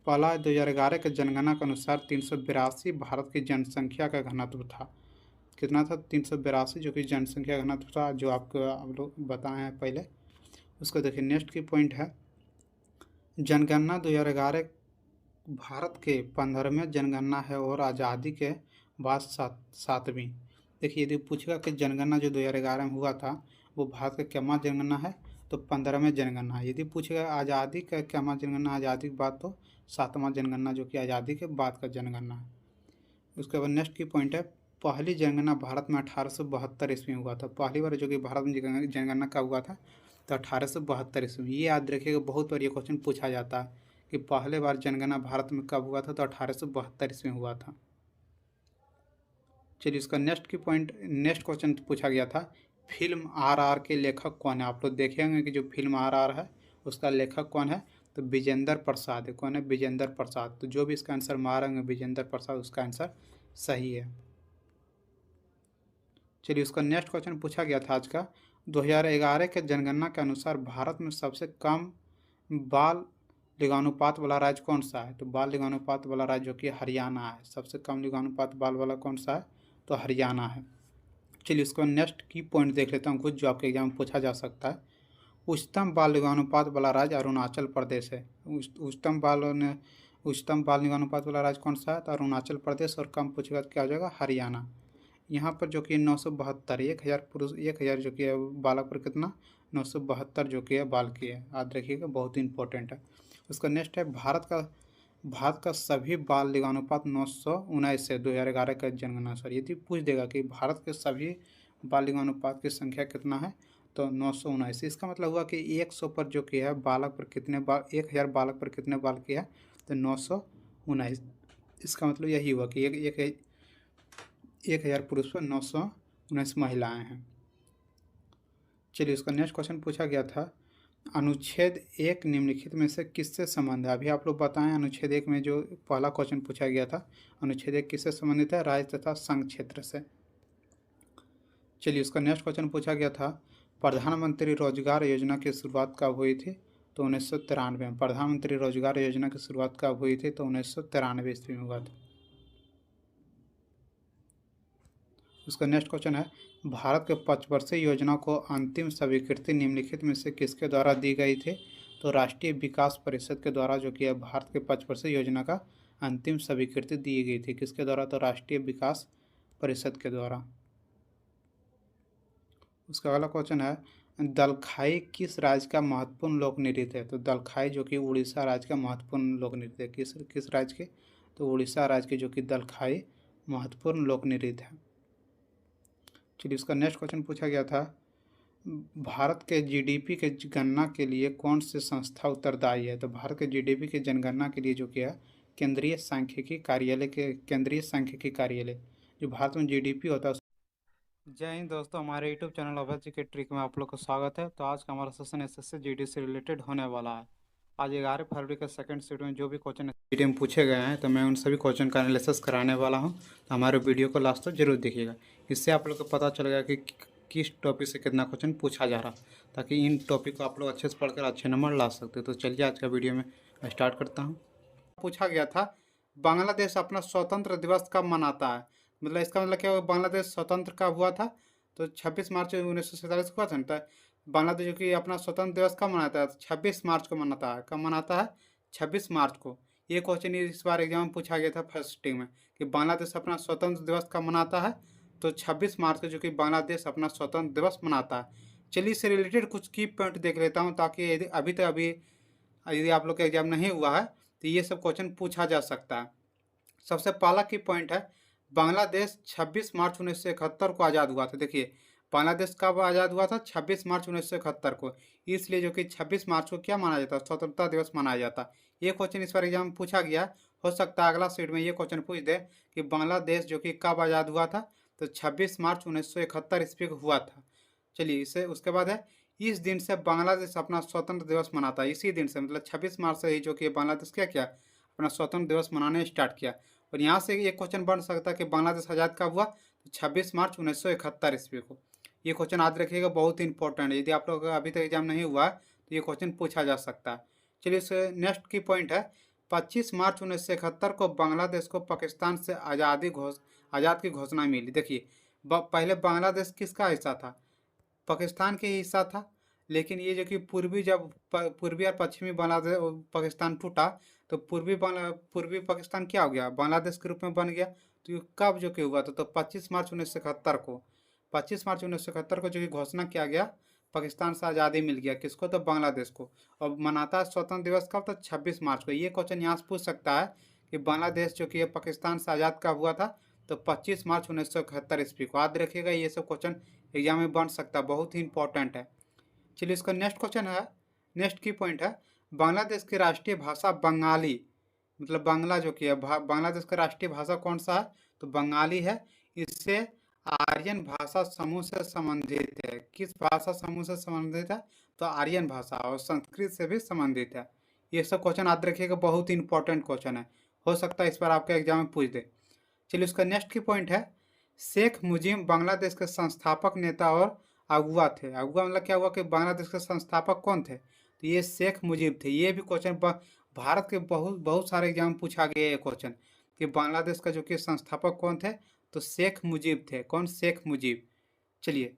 पहला, 2011 के जनगणना के अनुसार 382 भारत की जनसंख्या का घनत्व था। कितना था? 382 जो कि जनसंख्या घनत्व था, जो आपको आप लोग बताए हैं पहले। उसको देखिए नेक्स्ट की पॉइंट है, जनगणना 2011 भारत के 15वें जनगणना है और आज़ादी के बाद 7वीं। देखिए यदि पूछेगा कि जनगणना जो 2011 में हुआ था वो भारत का क्या जनगणना है? तो 15वें जनगणना है। यदि पूछेगा आज़ादी का क्या जनगणना, आज़ादी के बाद, तो 7वां जनगणना जो कि आज़ादी के बाद का जनगणना है। उसके बाद नेक्स्ट की पॉइंट है, पहली जनगणना भारत में 1872 ईस्वी में हुआ था। पहली बार जो कि भारत में जनगणना कब हुआ था? तो 1872 ईस्वी में। ये याद रखिएगा, बहुत बार ये क्वेश्चन पूछा जाता है कि पहले बार जनगणना भारत में कब हुआ था? तो 1872 ईस्वी में हुआ था। चलिए इसका नेक्स्ट क्वेश्चन पूछा गया था, फिल्म RR के लेखक कौन है? आप लोग देखेंगे कि जो फिल्म RR है उसका लेखक कौन है? तो विजेंद्र प्रसाद है। कौन है? विजेंद्र प्रसाद। तो जो भी इसका आंसर मारेंगे विजेंद्र प्रसाद, उसका आंसर सही है। चलिए उसका नेक्स्ट क्वेश्चन पूछा गया था आज का, 2011 के जनगणना के अनुसार भारत में सबसे कम बाल लिंगानुपात वाला राज्य कौन सा है? तो बाल लिंगानुपात वाला राज्य जो कि हरियाणा है। सबसे कम लिंगानुपात बाल वाला कौन सा है? तो हरियाणा है। चलिए इसको नेक्स्ट की पॉइंट देख लेता हूँ कुछ जो आपके एग्जाम में पूछा जा सकता है। उच्चतम बाल लिंगानुपात वाला राज्य अरुणाचल प्रदेश है। उच्चतम बाल लिंगानुपात वाला राज्य कौन सा है? तो अरुणाचल प्रदेश। और कम पूछेगा तो क्या हो जाएगा? हरियाणा। यहाँ पर जो कि 972, 1000 पुरुष, 1000 जो कि है बालक पर कितना? 972 जो कि है बाल की है। याद रखिएगा, बहुत ही इंपॉर्टेंट है। उसका नेक्स्ट है, भारत का सभी बाल लिंगानुपात 919 से 2011 का जनगणना सर। यदि पूछ देगा कि भारत के सभी बाल लिंगानुपात की संख्या कितना है? तो 919। इसका मतलब हुआ कि 100 पर जो कि है बालक पर कितने बाल, 1000 बालक पर कितने बाल की है? तो 919। इसका मतलब यही हुआ कि 1000 पुरुष पर 919 महिलाएं हैं। चलिए उसका नेक्स्ट क्वेश्चन पूछा गया था, अनुच्छेद 1 निम्नलिखित में से किससे संबंध है? अभी आप लोग बताएं, अनुच्छेद 1 में जो पहला क्वेश्चन पूछा गया था, अनुच्छेद 1 किससे संबंधित है? राज्य तथा संघ क्षेत्र से। चलिए उसका नेक्स्ट क्वेश्चन पूछा गया था, प्रधानमंत्री रोजगार योजना की शुरुआत कब हुई थी? तो 1993 में। प्रधानमंत्री रोजगार योजना की शुरुआत कब हुई थी? तो 1993 ईस्वी में हुआ था। उसका नेक्स्ट क्वेश्चन है, भारत के पंचवर्षीय योजना को अंतिम स्वीकृति निम्नलिखित में से किसके द्वारा दी गई थी? तो राष्ट्रीय विकास परिषद के द्वारा जो कि है भारत के पंचवर्षीय योजना का अंतिम स्वीकृति दी गई थी। किसके द्वारा? तो राष्ट्रीय विकास परिषद के द्वारा। उसका अगला क्वेश्चन है, दलखाई किस राज्य का महत्वपूर्ण लोक नृत्य है? तो दलखाई जो कि उड़ीसा राज्य का महत्वपूर्ण लोक नृत्य है। किस राज्य के? तो उड़ीसा राज्य के जो कि दलखाई महत्वपूर्ण लोक नृत्य है। चलिए उसका नेक्स्ट क्वेश्चन पूछा गया था, भारत के जीडीपी के गणना के लिए कौन सी संस्था उत्तरदायी है? तो भारत के जीडीपी की जनगणना के लिए जो किया केंद्रीय सांख्यिकी कार्यालय जो भारत में जीडीपी होता है। जय हिंद दोस्तों, हमारे यूट्यूब चैनल अभय जी के ट्रिक में आप लोग का स्वागत है। तो आज का हमारा सेशन एसएससी जीडी से रिलेटेड होने वाला है। आज 11 फरवरी का सेकंड शिफ्ट में जो भी क्वेश्चन जीडी में पूछे गए हैं तो मैं उन सभी क्वेश्चन का एनालिसिस कराने वाला हूं। तो हमारे वीडियो को लास्ट तक जरूर देखिएगा। इससे आप लोग को पता चलेगा कि किस टॉपिक से कितना क्वेश्चन पूछा जा रहा, ताकि इन टॉपिक को आप लोग अच्छे से पढ़कर अच्छे नंबर ला सकते। तो चलिए आज का वीडियो में स्टार्ट करता हूँ। पूछा गया था बांग्लादेश अपना स्वतंत्र दिवस कब मनाता है? मतलब इसका मतलब क्या हुआ, बांग्लादेश स्वतंत्र कब हुआ था? तो 26 मार्च 1947 को हुआ था ना। तो बांग्लादेश जो कि अपना स्वतंत्र दिवस कब मनाता है? 26 मार्च को मनाता है। कब मनाता है? 26 मार्च को। ये क्वेश्चन इस बार एग्जाम में पूछा गया था फर्स्ट सिटिंग में कि बांग्लादेश अपना स्वतंत्र दिवस कब मनाता है। तो 26 मार्च को जो कि बांग्लादेश अपना स्वतंत्र दिवस मनाता है। चलिए इससे रिलेटेड कुछ की पॉइंट देख लेता हूँ, ताकि अभी यदि आप लोग का एग्जाम नहीं हुआ है तो ये सब क्वेश्चन पूछा जा सकता है। सबसे पहला की पॉइंट है, बांग्लादेश 26 मार्च 1971 को आज़ाद हुआ था। देखिए बांग्लादेश कब आज़ाद हुआ था? 26 मार्च 1971 को। इसलिए जो कि 26 मार्च को क्या माना जाता है? स्वतंत्रता दिवस मनाया जाता। ये क्वेश्चन इस बार एग्जाम में पूछा गया। हो सकता है अगला सीट में ये क्वेश्चन पूछ दे कि बांग्लादेश जो कि कब आज़ाद हुआ था? तो 26 मार्च 1971 ईस्वी को हुआ था। चलिए इसे उसके बाद है, इस दिन से बांग्लादेश अपना स्वतंत्र दिवस मनाता है। इसी दिन से मतलब 26 मार्च से ही जो कि बांग्लादेश क्या किया, अपना स्वतंत्र दिवस मनाने स्टार्ट किया। और यहाँ से एक क्वेश्चन बन सकता है कि बांग्लादेश आज़ाद कब हुआ? तो 26 मार्च 1971 ईस्वी को। ये क्वेश्चन याद रखिएगा, बहुत ही इंपॉर्टेंट है। यदि आप लोगों का अभी तक एग्जाम नहीं हुआ है तो ये क्वेश्चन पूछा जा सकता है। चलिए इससे नेक्स्ट की पॉइंट है, 25 मार्च 1971 को बांग्लादेश को पाकिस्तान से आज़ाद की घोषणा मिली। देखिए पहले बांग्लादेश किसका हिस्सा था? पाकिस्तान के हिस्सा था। लेकिन ये जो कि पूर्वी और पश्चिमी बांग्लादेश पाकिस्तान टूटा तो पूर्वी पाकिस्तान क्या हो गया? बांग्लादेश के रूप में बन गया। तो ये कब जो कि हुआ था? तो 25 मार्च 1971 को। 25 मार्च 1971 को जो कि घोषणा किया गया, पाकिस्तान से आज़ादी मिल गया। किसको? तो बांग्लादेश को। और मनाता है स्वतंत्र दिवस कब? तो 26 मार्च को। ये क्वेश्चन यहाँ से पूछ सकता है कि बांग्लादेश जो कि पाकिस्तान से आज़ाद कब हुआ था? तो 25 मार्च 1971 ईस्वी को। याद रखिएगा, ये सब क्वेश्चन एग्जाम में बन सकता है, बहुत ही इंपॉर्टेंट है। चलिए इसका नेक्स्ट क्वेश्चन है, नेक्स्ट की पॉइंट है, बांग्लादेश की राष्ट्रीय भाषा बंगाली, मतलब बांग्ला जो कि है बांग्लादेश का राष्ट्रीय भाषा कौन सा है? तो बंगाली है। इससे आर्यन भाषा समूह से संबंधित है। किस भाषा समूह से संबंधित है? तो आर्यन भाषा और संस्कृत से भी संबंधित है। ये सब क्वेश्चन याद रखिएगा, बहुत ही इंपॉर्टेंट क्वेश्चन है। हो सकता है इस बार आपके एग्जाम में पूछ दे। चलिए उसका नेक्स्ट की पॉइंट है, शेख मुजीब बांग्लादेश के संस्थापक नेता और अगुआ थे। अगुआ मतलब क्या हुआ कि बांग्लादेश के संस्थापक कौन थे? तो ये शेख मुजीब थे। ये भी क्वेश्चन भारत के बहुत बहुत सारे एग्जाम पूछा गया है क्वेश्चन कि बांग्लादेश का जो कि संस्थापक कौन थे? तो शेख मुजीब थे। कौन? शेख मुजीब। चलिए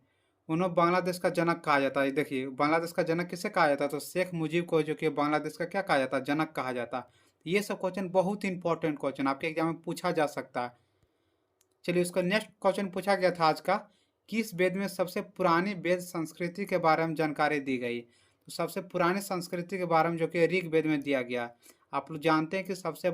उन्हें बांग्लादेश का जनक कहा जाता है। देखिए बांग्लादेश का जनक किसे कहा जाता है? तो शेख मुजीब को जो कि बांग्लादेश का क्या कहा जाता है? जनक कहा जाता है। ये सब क्वेश्चन बहुत ही इंपॉर्टेंट क्वेश्चन आपके एग्जाम में पूछा जा सकता है। चलिए उसका नेक्स्ट क्वेश्चन पूछा गया था आज का, किस वेद में सबसे पुरानी वेद संस्कृति के बारे में जानकारी दी गई? तो सबसे पुरानी संस्कृति के बारे में जो कि ऋग वेद में दिया गया। आप लोग जानते हैं कि सबसे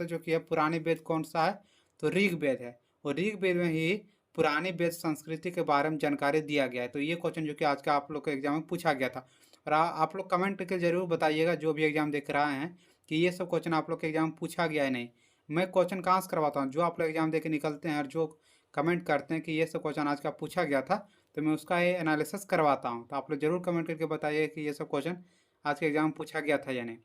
जो कि है पुरानी वेद कौन सा है? तो ऋग वेद है। और ऋग वेद में ही पुरानी वेद संस्कृति के बारे में जानकारी दिया गया है। तो ये क्वेश्चन जो कि आज का आप लोग के एग्जाम में पूछा गया था। और आप लोग कमेंट करके जरूर बताइएगा, जो भी एग्जाम देख रहे हैं, कि ये सब क्वेश्चन आप लोग के एग्जाम में पूछा गया है नहीं। मैं क्वेश्चन कहाँ से करवाता हूँ? जो आप लोग एग्जाम दे के निकलते हैं और जो कमेंट करते हैं कि ये सब क्वेश्चन आज का पूछा गया था, तो मैं उसका ये एनालिसिस करवाता हूँ। तो आप लोग जरूर कमेंट करके बताइए कि ये सब क्वेश्चन आज के एग्जाम में पूछा गया था या नहीं।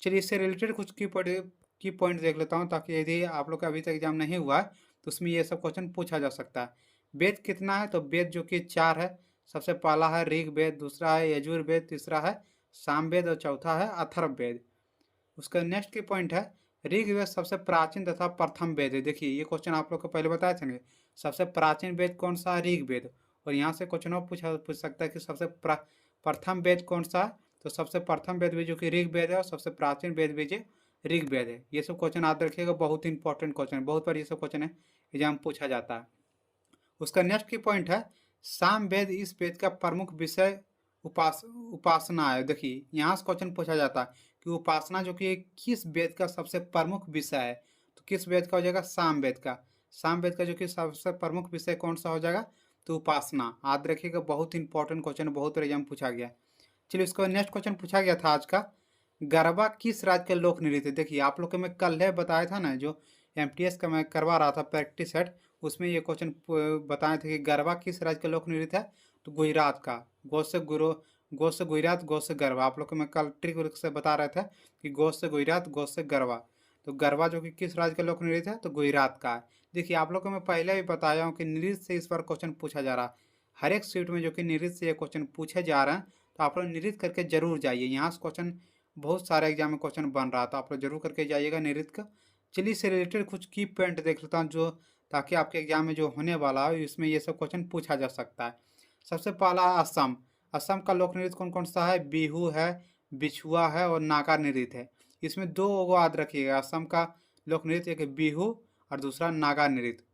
चलिए इससे रिलेटेड कुछ की पॉइंट देख लेता हूँ, ताकि यदि आप लोग का अभी तक एग्जाम नहीं हुआ है तो उसमें ये सब क्वेश्चन पूछा जा सकता है। वेद कितना है? तो वेद जो कि 4 है। सबसे पहला है ऋग वेद, दूसरा है यजुर वेद, तीसरा है साम वेद और चौथा है अथर्व वेद। उसका नेक्स्ट की पॉइंट है, ऋग्वेद सबसे प्राचीन तथा प्रथम वेद है। देखिए ये क्वेश्चन आप लोग को पहले बताए थे, सबसे प्राचीन वेद कौन सा है? ऋग्वेद। और यहाँ से क्वेश्चन और पूछ सकता है कि सबसे प्रथम वेद कौन सा है? तो सबसे प्रथम वेद भी जो कि ऋग्वेद है और सबसे प्राचीन वेद भी जो ऋग्वेद है। ये सब क्वेश्चन याद रखिएगा, बहुत इंपॉर्टेंट क्वेश्चन है, बहुत बार ये सब क्वेश्चन है एग्जाम पूछा जाता है। उसका नेक्स्ट की पॉइंट है, साम वेद इस वेद का प्रमुख विषय उपासना है। देखिए यहाँ से क्वेश्चन पूछा जाता है कि उपासना जो कि किस वेद का सबसे प्रमुख विषय है? तो किस वेद का हो जाएगा? साम वेद का। साम वेद का जो कि सबसे प्रमुख विषय कौन सा हो जाएगा? तो उपासना। याद रखिएगा, बहुत इंपॉर्टेंट क्वेश्चन, बहुत एग्जाम पूछा गया। चलिए उसके नेक्स्ट क्वेश्चन पूछा गया था आज का, गरबा किस राज्य का लोक नृत्य है। देखिए आप लोग को मैं कल है बताया था ना, जो एमटीएस का मैं करवा रहा था प्रैक्टिस सेट, उसमें ये क्वेश्चन बताए थे कि गरबा किस राज्य का लोक नृत्य है, तो गुजरात का। गो से गुजरात, गो से गरबा। आप लोग को मैं कल ट्रिक व्रिक से बता रहे थे कि गो से गुजरात, गो से गरबा। तो गरबा जो कि किस राज्य का लोक नृत्य है, तो गुजरात का है। देखिए आप लोग को मैं पहले भी बताया हूँ कि नृत्य से इस बार क्वेश्चन पूछा जा रहा है। हर एक सीट में जो कि नृत्य से ये क्वेश्चन पूछे जा रहे हैं, तो आप लोग नृत्य करके जरूर जाइए। यहाँ से क्वेश्चन बहुत सारे एग्जाम में क्वेश्चन बन रहा था, आप लोग जरूर करके जाइएगा नृत्य का। चलिए इससे रिलेटेड कुछ की पॉइंट देख लेता हूँ, जो ताकि आपके एग्जाम में जो होने वाला है इसमें ये सब क्वेश्चन पूछा जा सकता है। सबसे पहला असम। असम का लोक नृत्य कौन कौन सा है, बिहू है, बिछुआ है और नागा नृत्य है। इसमें दो याद रखिएगा, असम का लोक नृत्य एक बिहू और दूसरा नागा नृत्य।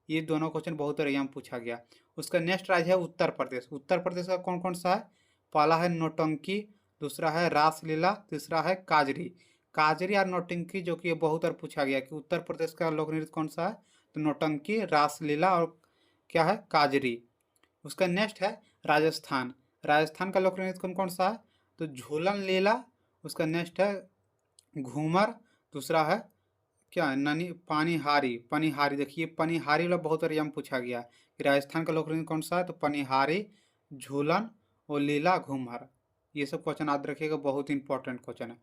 ये दोनों क्वेश्चन बहुत एग्जाम पूछा गया। उसका नेक्स्ट राज्य है उत्तर प्रदेश। उत्तर प्रदेश का कौन कौन सा है, पहला है नौटंकी, दूसरा है रासलीला, तीसरा है काजरी। काजरी और नौटंकी जो कि बहुत बार पूछा गया कि उत्तर प्रदेश का लोक नृत्य कौन सा है, तो नौटंकी, रासलीला और क्या है, काजरी। उसका नेक्स्ट है राजस्थान। राजस्थान का लोक नृत्य कौन कौन सा है, तो झूलन लीला। उसका नेक्स्ट है घूमर, दूसरा है क्या, ननी पानीहारी। पनिहारी, देखिए पनिहारी वाला बहुत बार एग्जाम पूछा गया कि राजस्थान का लोक नृत्य कौन सा है, तो पनिहारी, झूलन और लीला, घूमर। ये सब क्वेश्चन याद रखिएगा, बहुत इंपॉर्टेंट क्वेश्चन है।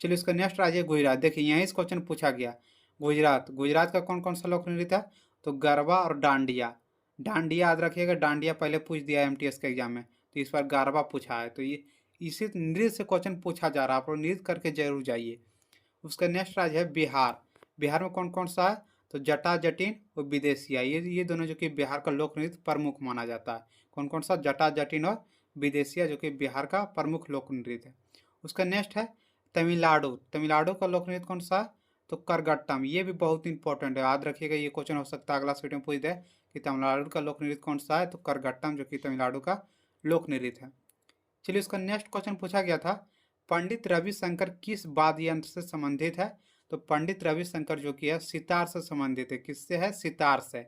चलिए इसका नेक्स्ट राज्य है गुजरात। देखिए यहीं से क्वेश्चन पूछा गया, गुजरात। गुजरात का कौन कौन सा लोक नृत्य है, तो गरबा और डांडिया। डांडिया याद रखिएगा, डांडिया पहले पूछ दिया एमटीएस के एग्जाम में, तो इस बार गरबा पूछा है। तो ये इसी नृत्य से क्वेश्चन पूछा जा रहा है, आप लोग नृत्य करके जरूर जाइए। उसका नेक्स्ट राज्य है बिहार। बिहार में कौन कौन सा है, तो जटा जटिन और विदेशिया। ये दोनों जो कि बिहार का लोक नृत्य प्रमुख माना जाता है। कौन कौन सा, जटा जटिन और विदेशिया, जो कि बिहार का प्रमुख लोक नृत्य है। उसका नेक्स्ट है तमिलनाडु। तमिलनाडु का लोक नृत्य कौन सा है, तो करगट्टम। ये भी बहुत इंपॉर्टेंट है, याद रखिएगा, ये क्वेश्चन हो सकता है अगला सीट में पूछ दे कि तमिलनाडु का लोक नृत्य कौन सा है, तो करगट्टम, जो कि तमिलनाडु का लोक नृत्य है। चलिए उसका नेक्स्ट क्वेश्चन पूछा गया था, पंडित रविशंकर किस वाद्य यंत्र से संबंधित है, तो पंडित रविशंकर जो कि है सितार से संबंधित है। किससे है, सितार से।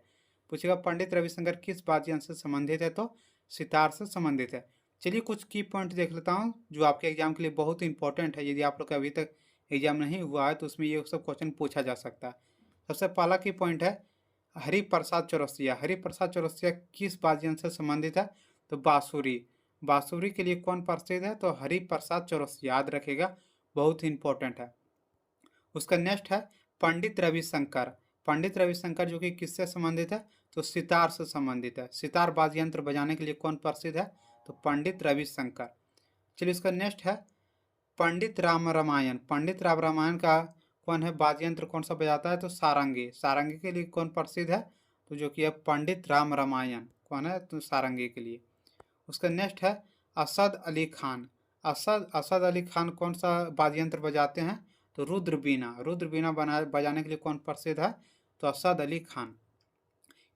पूछेगा पंडित रविशंकर किस वाद्य यंत्र से संबंधित है, तो सितार से संबंधित है। चलिए कुछ की पॉइंट देख लेता हूँ जो आपके एग्जाम के लिए बहुत इंपॉर्टेंट है। यदि आप लोग का अभी तक एग्जाम नहीं हुआ है तो उसमें ये सब क्वेश्चन पूछा जा सकता है। सबसे पहला की पॉइंट है हरिप्रसाद चौरसिया। हरिप्रसाद चौरसिया किस वाद्य यंत्र से संबंधित है, तो बांसुरी। बांसुरी के लिए कौन प्रसिद्ध है, तो हरिप्रसाद चौरसिया। याद रखेगा, बहुत ही इंपॉर्टेंट है। उसका नेक्स्ट है पंडित रविशंकर। पंडित रविशंकर जो कि किससे संबंधित है, तो सितार से संबंधित है। सितार वाद्य यंत्र बजाने के लिए कौन प्रसिद्ध है, तो पंडित रविशंकर। चलिए इसका नेक्स्ट है पंडित राम रामायण। पंडित राम रामायण का कौन है वाद्य यंत्र, कौन सा बजाता है, तो सारंगी। सारंगी के लिए कौन प्रसिद्ध है, तो जो कि है पंडित राम रामायण। कौन है, तो सारंगी के लिए। उसका नेक्स्ट है असद अली खान। असद अली खान कौन सा वाद्य यंत्र बजाते हैं, तो रुद्र बीना। रुद्र बीना बजाने के लिए कौन प्रसिद्ध है, तो असद अली खान।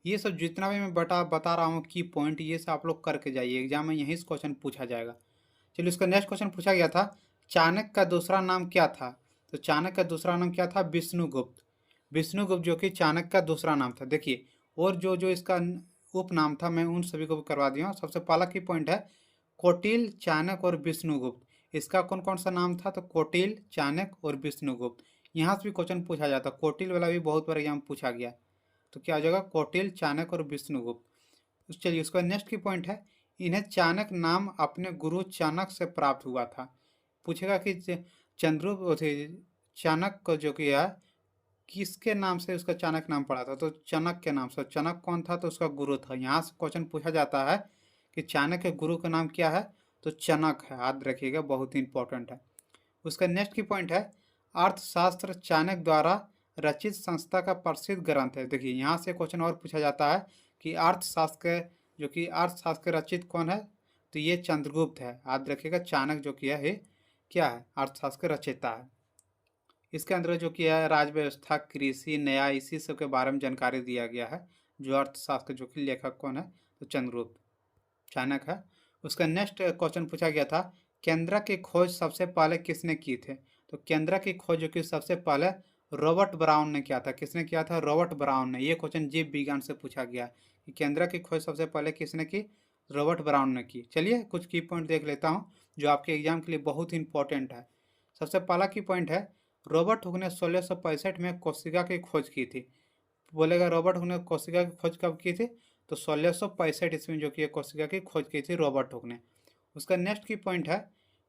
ये सब जितना भी मैं बता रहा हूँ की पॉइंट, ये सब आप लोग करके जाइए, एग्जाम में यहीं से क्वेश्चन पूछा जाएगा। चलिए उसका नेक्स्ट क्वेश्चन पूछा गया था, चाणक्य का दूसरा नाम क्या था, तो चाणक्य का दूसरा नाम क्या था, विष्णुगुप्त। विष्णुगुप्त जो कि चाणक्य का दूसरा नाम था। देखिए और जो जो इसका उपनाम था, मैं उन सभी को भी करवा दिया हूँ। सबसे पहला की पॉइंट है कौटिल्य, चाणक्य और विष्णुगुप्त। इसका कौन कौन सा नाम था, तो कौटिल्य, चाणक्य और विष्णुगुप्त। यहाँ से भी क्वेश्चन पूछा जाता, कौटिल्य वाला भी बहुत बार एग्जाम पूछा गया। तो क्या हो जाएगा, कौटिल्य, चाणक्य और विष्णुगुप्त। चलिए उसका नेक्स्ट की पॉइंट है इन्हें चाणक्य नाम अपने गुरु चाणक्य से प्राप्त हुआ था। पूछेगा कि चंद्रगुप्त चाणक्य को जो कि है किसके नाम से उसका चाणक्य नाम पड़ा था, तो चाणक्य के नाम से। चाणक्य कौन था, तो उसका गुरु था। यहाँ से क्वेश्चन पूछा जाता है कि चाणक्य के गुरु का नाम क्या है, तो चनक है। याद रखिएगा, बहुत ही इंपॉर्टेंट है। उसका नेक्स्ट की पॉइंट है अर्थशास्त्र चाणक्य द्वारा रचित संस्था का प्रसिद्ध ग्रंथ है। देखिए यहाँ से क्वेश्चन और पूछा जाता है कि अर्थशास्त्र जो कि अर्थशास्त्र रचित कौन है, तो ये चंद्रगुप्त है। याद रखिएगा, चाणक्य जो किया है क्या है, अर्थशास्त्र रचयिता है। इसके अंदर जो किया है राज व्यवस्था, कृषि, न्याय, इसी सब के बारे में जानकारी दिया गया है। जो अर्थशास्त्र जो कि लेखक कौन है, तो चंद्रगुप्त, चाणक्य है। उसका नेक्स्ट क्वेश्चन पूछा गया था केंद्र की खोज सबसे पहले किसने की थे, तो केंद्र की खोज जो कि सबसे पहले रॉबर्ट ब्राउन ने किया था। किसने किया था, रॉबर्ट ब्राउन ने। ये क्वेश्चन जीव विज्ञान से पूछा गया केंद्र की खोज सबसे पहले किसने की? रॉबर्ट ब्राउन ने की। चलिए कुछ की पॉइंट देख लेता हूँ जो आपके एग्जाम के लिए बहुत ही इंपॉर्टेंट है। सबसे पहला की पॉइंट है, रॉबर्ट हुक ने 1665 में कोशिका की खोज की थी। बोलेगा रॉबर्ट हुक ने कोशिका की खोज कब की थी? तो 1665 ईस्वी में जो कि कोशिका की खोज की थी रॉबर्ट हुक ने। उसका नेक्स्ट की पॉइंट है,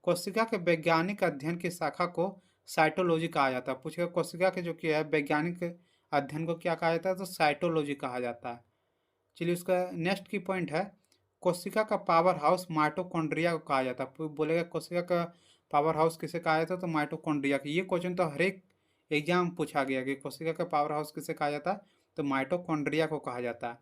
कोशिका के वैज्ञानिक अध्ययन की शाखा को साइटोलॉजी कहा जाता है। पूछेगा कोशिका के जो कि है वैज्ञानिक अध्ययन को क्या कहा जाता है? तो साइटोलॉजी कहा जाता है। चलिए उसका नेक्स्ट की पॉइंट है, कोशिका का पावर हाउस माइटोकॉन्ड्रिया को कहा जाता है। बोलेगा कोशिका का पावर हाउस किसे कहा जाता है? तो माइटोकॉन्ड्रिया की। ये क्वेश्चन तो हर एक एग्जाम पूछा गया कि कोशिका का पावर हाउस किसे कहा जाता है? तो माइटोकॉन्ड्रिया को कहा जाता है।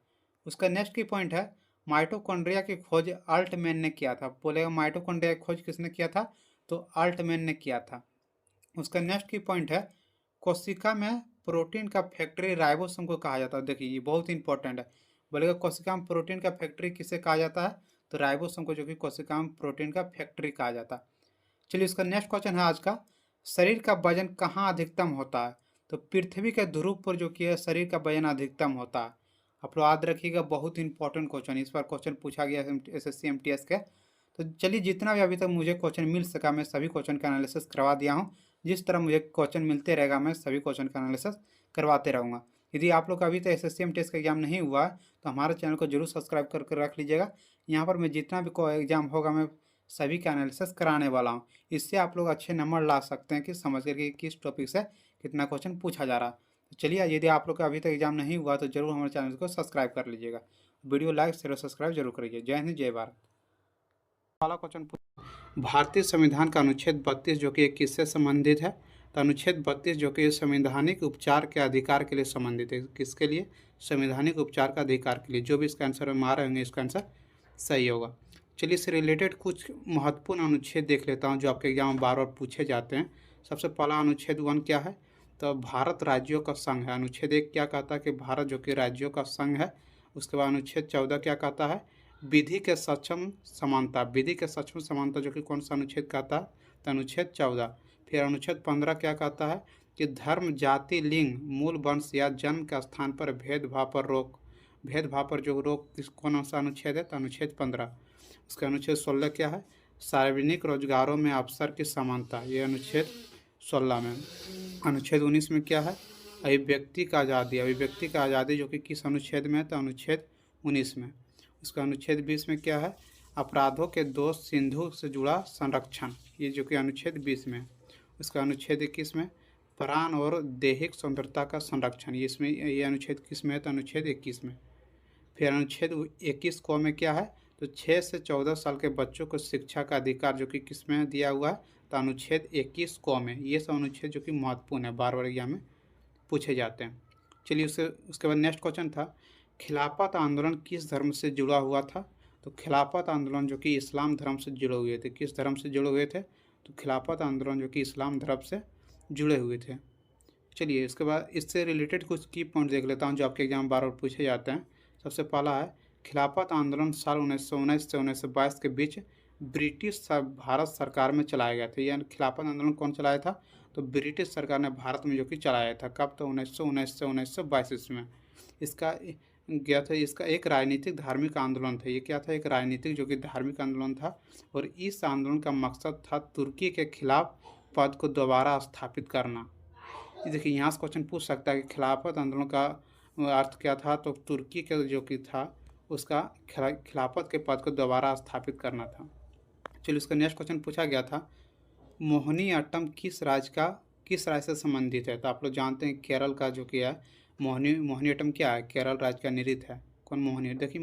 उसका नेक्स्ट की पॉइंट है, माइटोकॉन्ड्रिया की खोज अल्टमैन ने किया था। बोलेगा माइटोकॉन्ड्रिया की खोज किसने किया था? तो अल्टमैन ने किया था। उसका नेक्स्ट की पॉइंट है, कोशिका में प्रोटीन का फैक्ट्री राइबोसोम को कहा जाता है। देखिए ये बहुत इंपॉर्टेंट है। बोलेगा कोशिका में प्रोटीन का फैक्ट्री किसे कहा जाता है? तो राइबोसोम को जो कि कोशिका में प्रोटीन का फैक्ट्री कहा जाता है। चलिए इसका नेक्स्ट क्वेश्चन है आज का, शरीर का वजन कहाँ अधिकतम होता है? तो पृथ्वी के ध्रुव पर जो कि है शरीर का वजन अधिकतम होता है। आप लोग याद रखिएगा, बहुत इंपॉर्टेंट क्वेश्चन, इस बार क्वेश्चन पूछा गया SSC MTS के। तो चलिए जितना भी अभी तक मुझे क्वेश्चन मिल सका मैं सभी क्वेश्चन का एनालिसिस करवा दिया हूँ। जिस तरह मुझे क्वेश्चन मिलते रहेगा मैं सभी क्वेश्चन का एनालिसिस करवाते रहूँगा। यदि आप लोग का अभी तक SSC MTS का एग्जाम नहीं हुआ है तो हमारे चैनल को जरूर सब्सक्राइब करके रख लीजिएगा। यहाँ पर मैं जितना भी एग्जाम होगा मैं सभी का एनालिसिस कराने वाला हूँ। इससे आप लोग अच्छे नंबर ला सकते हैं कि समझ करके किस टॉपिक से कितना क्वेश्चन पूछा जा रहा है। तो चलिए यदि आप लोग का अभी तक एग्जाम नहीं हुआ तो जरूर हमारे चैनल को सब्सक्राइब कर लीजिएगा। वीडियो लाइक शेयर और सब्सक्राइब जरूर करिए। जय हिंद जय भारत। वाला क्वेश्चन, भारतीय संविधान का अनुच्छेद 32 जो कि किससे संबंधित है? तो अनुच्छेद 32 जो कि संवैधानिक उपचार के अधिकार के लिए संबंधित है। किसके लिए? संवैधानिक उपचार का अधिकार के लिए। जो भी इसका आंसर में आ रहे होंगे इसका आंसर सही होगा। चलिए इससे रिलेटेड कुछ महत्वपूर्ण अनुच्छेद देख लेता हूँ जो आपके एग्जाम में बार बार पूछे जाते हैं। सबसे पहला अनुच्छेद 1 क्या है? तो भारत राज्यों का संघ है। अनुच्छेद 1 क्या कहता है? कि भारत जो कि राज्यों का संघ है। उसके बाद अनुच्छेद 14 क्या कहता है? विधि के सक्षम समानता। विधि के सक्षम समानता जो कि कौन सा अनुच्छेद कहता है? तो अनुच्छेद 14। फिर अनुच्छेद 15 क्या कहता है? कि धर्म जाति लिंग मूल वंश या जन्म के स्थान पर भेदभाव पर रोक। भेदभाव पर जो रोक कौन सा अनुच्छेद है? तो अनुच्छेद 15। उसका अनुच्छेद 16 क्या है? सार्वजनिक रोजगारों में अवसर की समानता। ये अनुच्छेद 16 में। अनुच्छेद 19 में क्या है? अभिव्यक्ति का आज़ादी। अभिव्यक्ति का आज़ादी जो कि किस अनुच्छेद में है? तो अनुच्छेद 19 में। उसका अनुच्छेद 20 में क्या है? अपराधों के दोष सिंधु से जुड़ा संरक्षण। ये जो कि अनुच्छेद 20 में। उसका अनुच्छेद 21 में प्राण और दैहिक सुंदरता का संरक्षण। इसमें ये अनुच्छेद किस में है? तो अनुच्छेद 21 में। फिर अनुच्छेद 21 क में क्या है? तो 6 से 14 साल के बच्चों को शिक्षा का अधिकार जो कि किस में दिया हुआ है? तो अनुच्छेद 21 क में। ये सब अनुच्छेद जो कि महत्वपूर्ण है, बार बार एग्जाम में पूछे जाते हैं। चलिए उसके बाद नेक्स्ट क्वेश्चन था, खिलाफत आंदोलन किस धर्म से जुड़ा हुआ था? तो खिलाफत आंदोलन जो कि इस्लाम धर्म से जुड़े हुए थे। किस धर्म से जुड़े हुए थे? तो खिलाफत आंदोलन जो कि इस्लाम धर्म से जुड़े हुए थे। चलिए इसके बाद इससे रिलेटेड कुछ की पॉइंट देख लेता हूँ जो आपके एग्जाम बार बार पूछे जाते हैं। सबसे पहला है, खिलाफत आंदोलन साल 1919 से 1922 के बीच ब्रिटिश भारत सरकार में चलाया गया था। यह खिलाफत आंदोलन कौन चलाया था? तो ब्रिटिश सरकार ने भारत में जो कि चलाया था। कब? तो 1919 से 1922 ईस्वी में इसका गया था। इसका एक राजनीतिक धार्मिक आंदोलन था। ये क्या था? एक राजनीतिक जो कि धार्मिक आंदोलन था। और इस आंदोलन का मकसद था तुर्की के खिलाफ पद को दोबारा स्थापित करना। देखिए यहाँ से क्वेश्चन पूछ सकता है कि खिलाफत आंदोलन का अर्थ क्या था? तो तुर्की के जो कि था उसका खिलाफत के पद को दोबारा स्थापित करना था। चलिए उसका नेक्स्ट क्वेश्चन पूछा गया था, मोहिनीअट्टम किस राज्य से संबंधित है? तो आप लोग जानते हैं केरल का जो कि है मोहिनीअट्टम क्या है? केरल राज्य का नृत्य है। कौन? मोहिनी। देखिए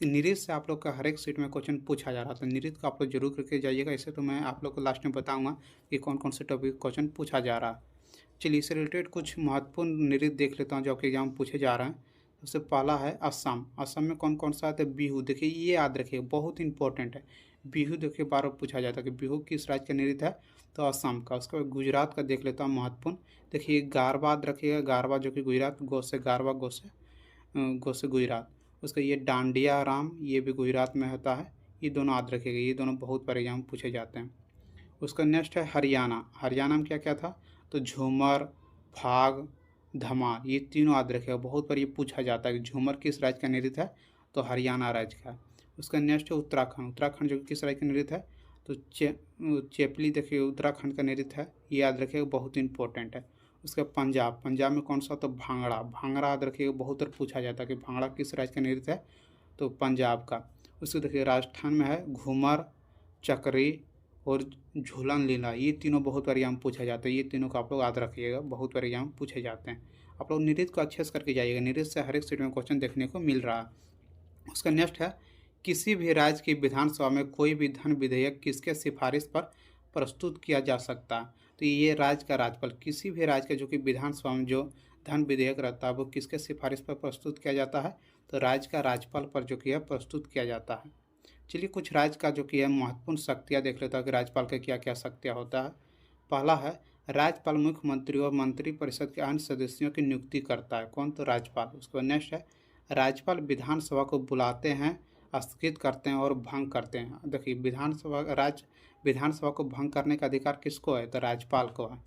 नृत्य से आप लोग का हर एक सीट में क्वेश्चन पूछा जा रहा था। नृत्य को आप लोग जरूर करके जाइएगा। इसे तो मैं आप लोग को लास्ट में बताऊंगा कि कौन कौन से टॉपिक क्वेश्चन पूछा जा रहा है। चलिए इससे रिलेटेड कुछ महत्वपूर्ण नृत्य देख लेता हूँ जो आपके एग्जाम में पूछे जा रहे हैं। सबसे पहला है असम। असम में कौन कौन सा है? तो बिहू। देखिए ये याद रखिए, बहुत इंपॉर्टेंट है। बिहू देखिए बार बार पूछा जाता है कि बिहू किस राज्य का नृत्य है? तो असम का। उसके बाद गुजरात का देख लेता हूँ महत्वपूर्ण। देखिए गारबा रखिएगा, गारबा जो कि गुजरात, गो से गारबा, गो से गुजरात। उसका ये डांडिया राम, ये भी गुजरात में होता है। ये दोनों याद रखिएगा, ये दोनों बहुत बार एग्जाम पूछे जाते हैं। उसका नेक्स्ट है हरियाणा। हरियाणा में क्या क्या था? तो झूमर, फाग, धमार, ये तीनों याद रखेगा। बहुत बार ये पूछा जाता है कि झूमर किस राज्य का नृत्य है, तो हरियाणा राज्य का। उसका नेक्स्ट है उत्तराखंड। उत्तराखंड जो किस राज्य का नृत्य है, तो चेपली देखिए उत्तराखंड का नृत्य है, ये याद रखिएगा, बहुत इंपॉर्टेंट है। उसका पंजाब, पंजाब में कौन सा, तो भांगड़ा। भांगड़ा याद रखिएगा, बहुत बार पूछा जाता है कि भांगड़ा किस राज्य का नृत्य है, तो पंजाब का। उसको देखिए राजस्थान में है घूमर, चकरी और झूलन लीला, ये तीनों बहुत बार एग्जाम पूछा जाता है। ये तीनों को आप लोग याद रखिएगा, बहुत बार एग्जाम पूछे जाते हैं। आप लोग नृत्य को अच्छे से करके जाइएगा, नृत्य से हर एक सीट में क्वेश्चन देखने को मिल रहा है। उसका नेक्स्ट है किसी भी राज्य की विधानसभा में कोई भी धन विधेयक किसके सिफारिश पर प्रस्तुत किया जा सकता है, तो ये राज्य का राज्यपाल। किसी भी राज्य का जो कि विधानसभा में जो धन विधेयक रहता है वो किसके सिफारिश पर प्रस्तुत किया जाता है, तो राज्य का राज्यपाल पर जो कि है प्रस्तुत किया जाता है। चलिए कुछ राज्य का जो कि है महत्वपूर्ण शक्तियाँ देख लेता है कि राज्यपाल का क्या क्या शक्तियाँ होता है। पहला है राज्यपाल मुख्यमंत्री और मंत्रिपरिषद के अन्य सदस्यों की नियुक्ति करता है, कौन, तो राज्यपाल। उसके बाद नेक्स्ट है राज्यपाल विधानसभा को बुलाते हैं, स्थगित करते हैं और भंग करते हैं। देखिए विधानसभा को भंग करने का अधिकार किसको है, तो राज्यपाल को है।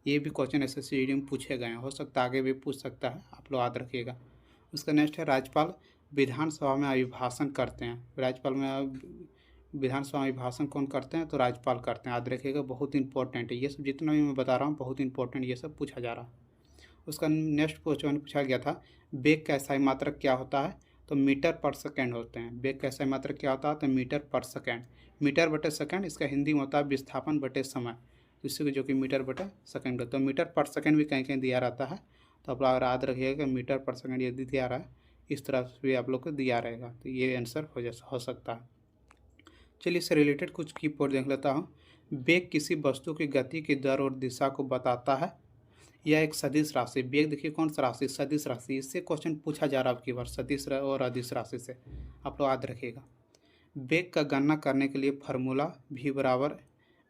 ये भी क्वेश्चन एसएससी में पूछे गए हैं, हो सकता है आगे भी पूछ सकता है, आप लोग याद रखिएगा। उसका नेक्स्ट है राज्यपाल विधानसभा में अभिभाषण करते हैं। राज्यपाल में विधानसभा में अभिभाषण कौन करते हैं, तो राज्यपाल करते हैं, याद रखिएगा, बहुत इंपॉर्टेंट है ये सब। जितना भी मैं बता रहा हूँ बहुत इंपॉर्टेंट ये सब पूछा जा रहा है। उसका नेक्स्ट क्वेश्चन पूछा गया था वेग का SI मात्रक क्या होता है, तो मीटर पर सेकेंड होते हैं। वेग का SI मात्रक क्या होता है, तो मीटर पर सेकेंड। मीटर बटे सेकेंड इसका हिंदी में होता है विस्थापन बटे समय, इससे जो कि मीटर बटे सेकेंड का। तो मीटर पर सेकेंड भी कहीं कहीं दिया रहता है, तो आप लोग याद रखिएगा मीटर पर सेकेंड यदि दिया रहा है इस तरह से भी आप लोग को दिया रहेगा, तो ये आंसर हो सकता है। चलिए इससे रिलेटेड कुछ की पॉइंट देख लेता हूँ। वेग किसी वस्तु की गति की दर और दिशा को बताता है, यह एक सदिश राशि। वेग देखिए कौन सा राशि, सदिश राशि। इससे क्वेश्चन पूछा जा रहा है आपकी बार सदिश और अदिश राशि से, आप लोग याद रखिएगा। वेग का गणना करने के लिए फार्मूला v बराबर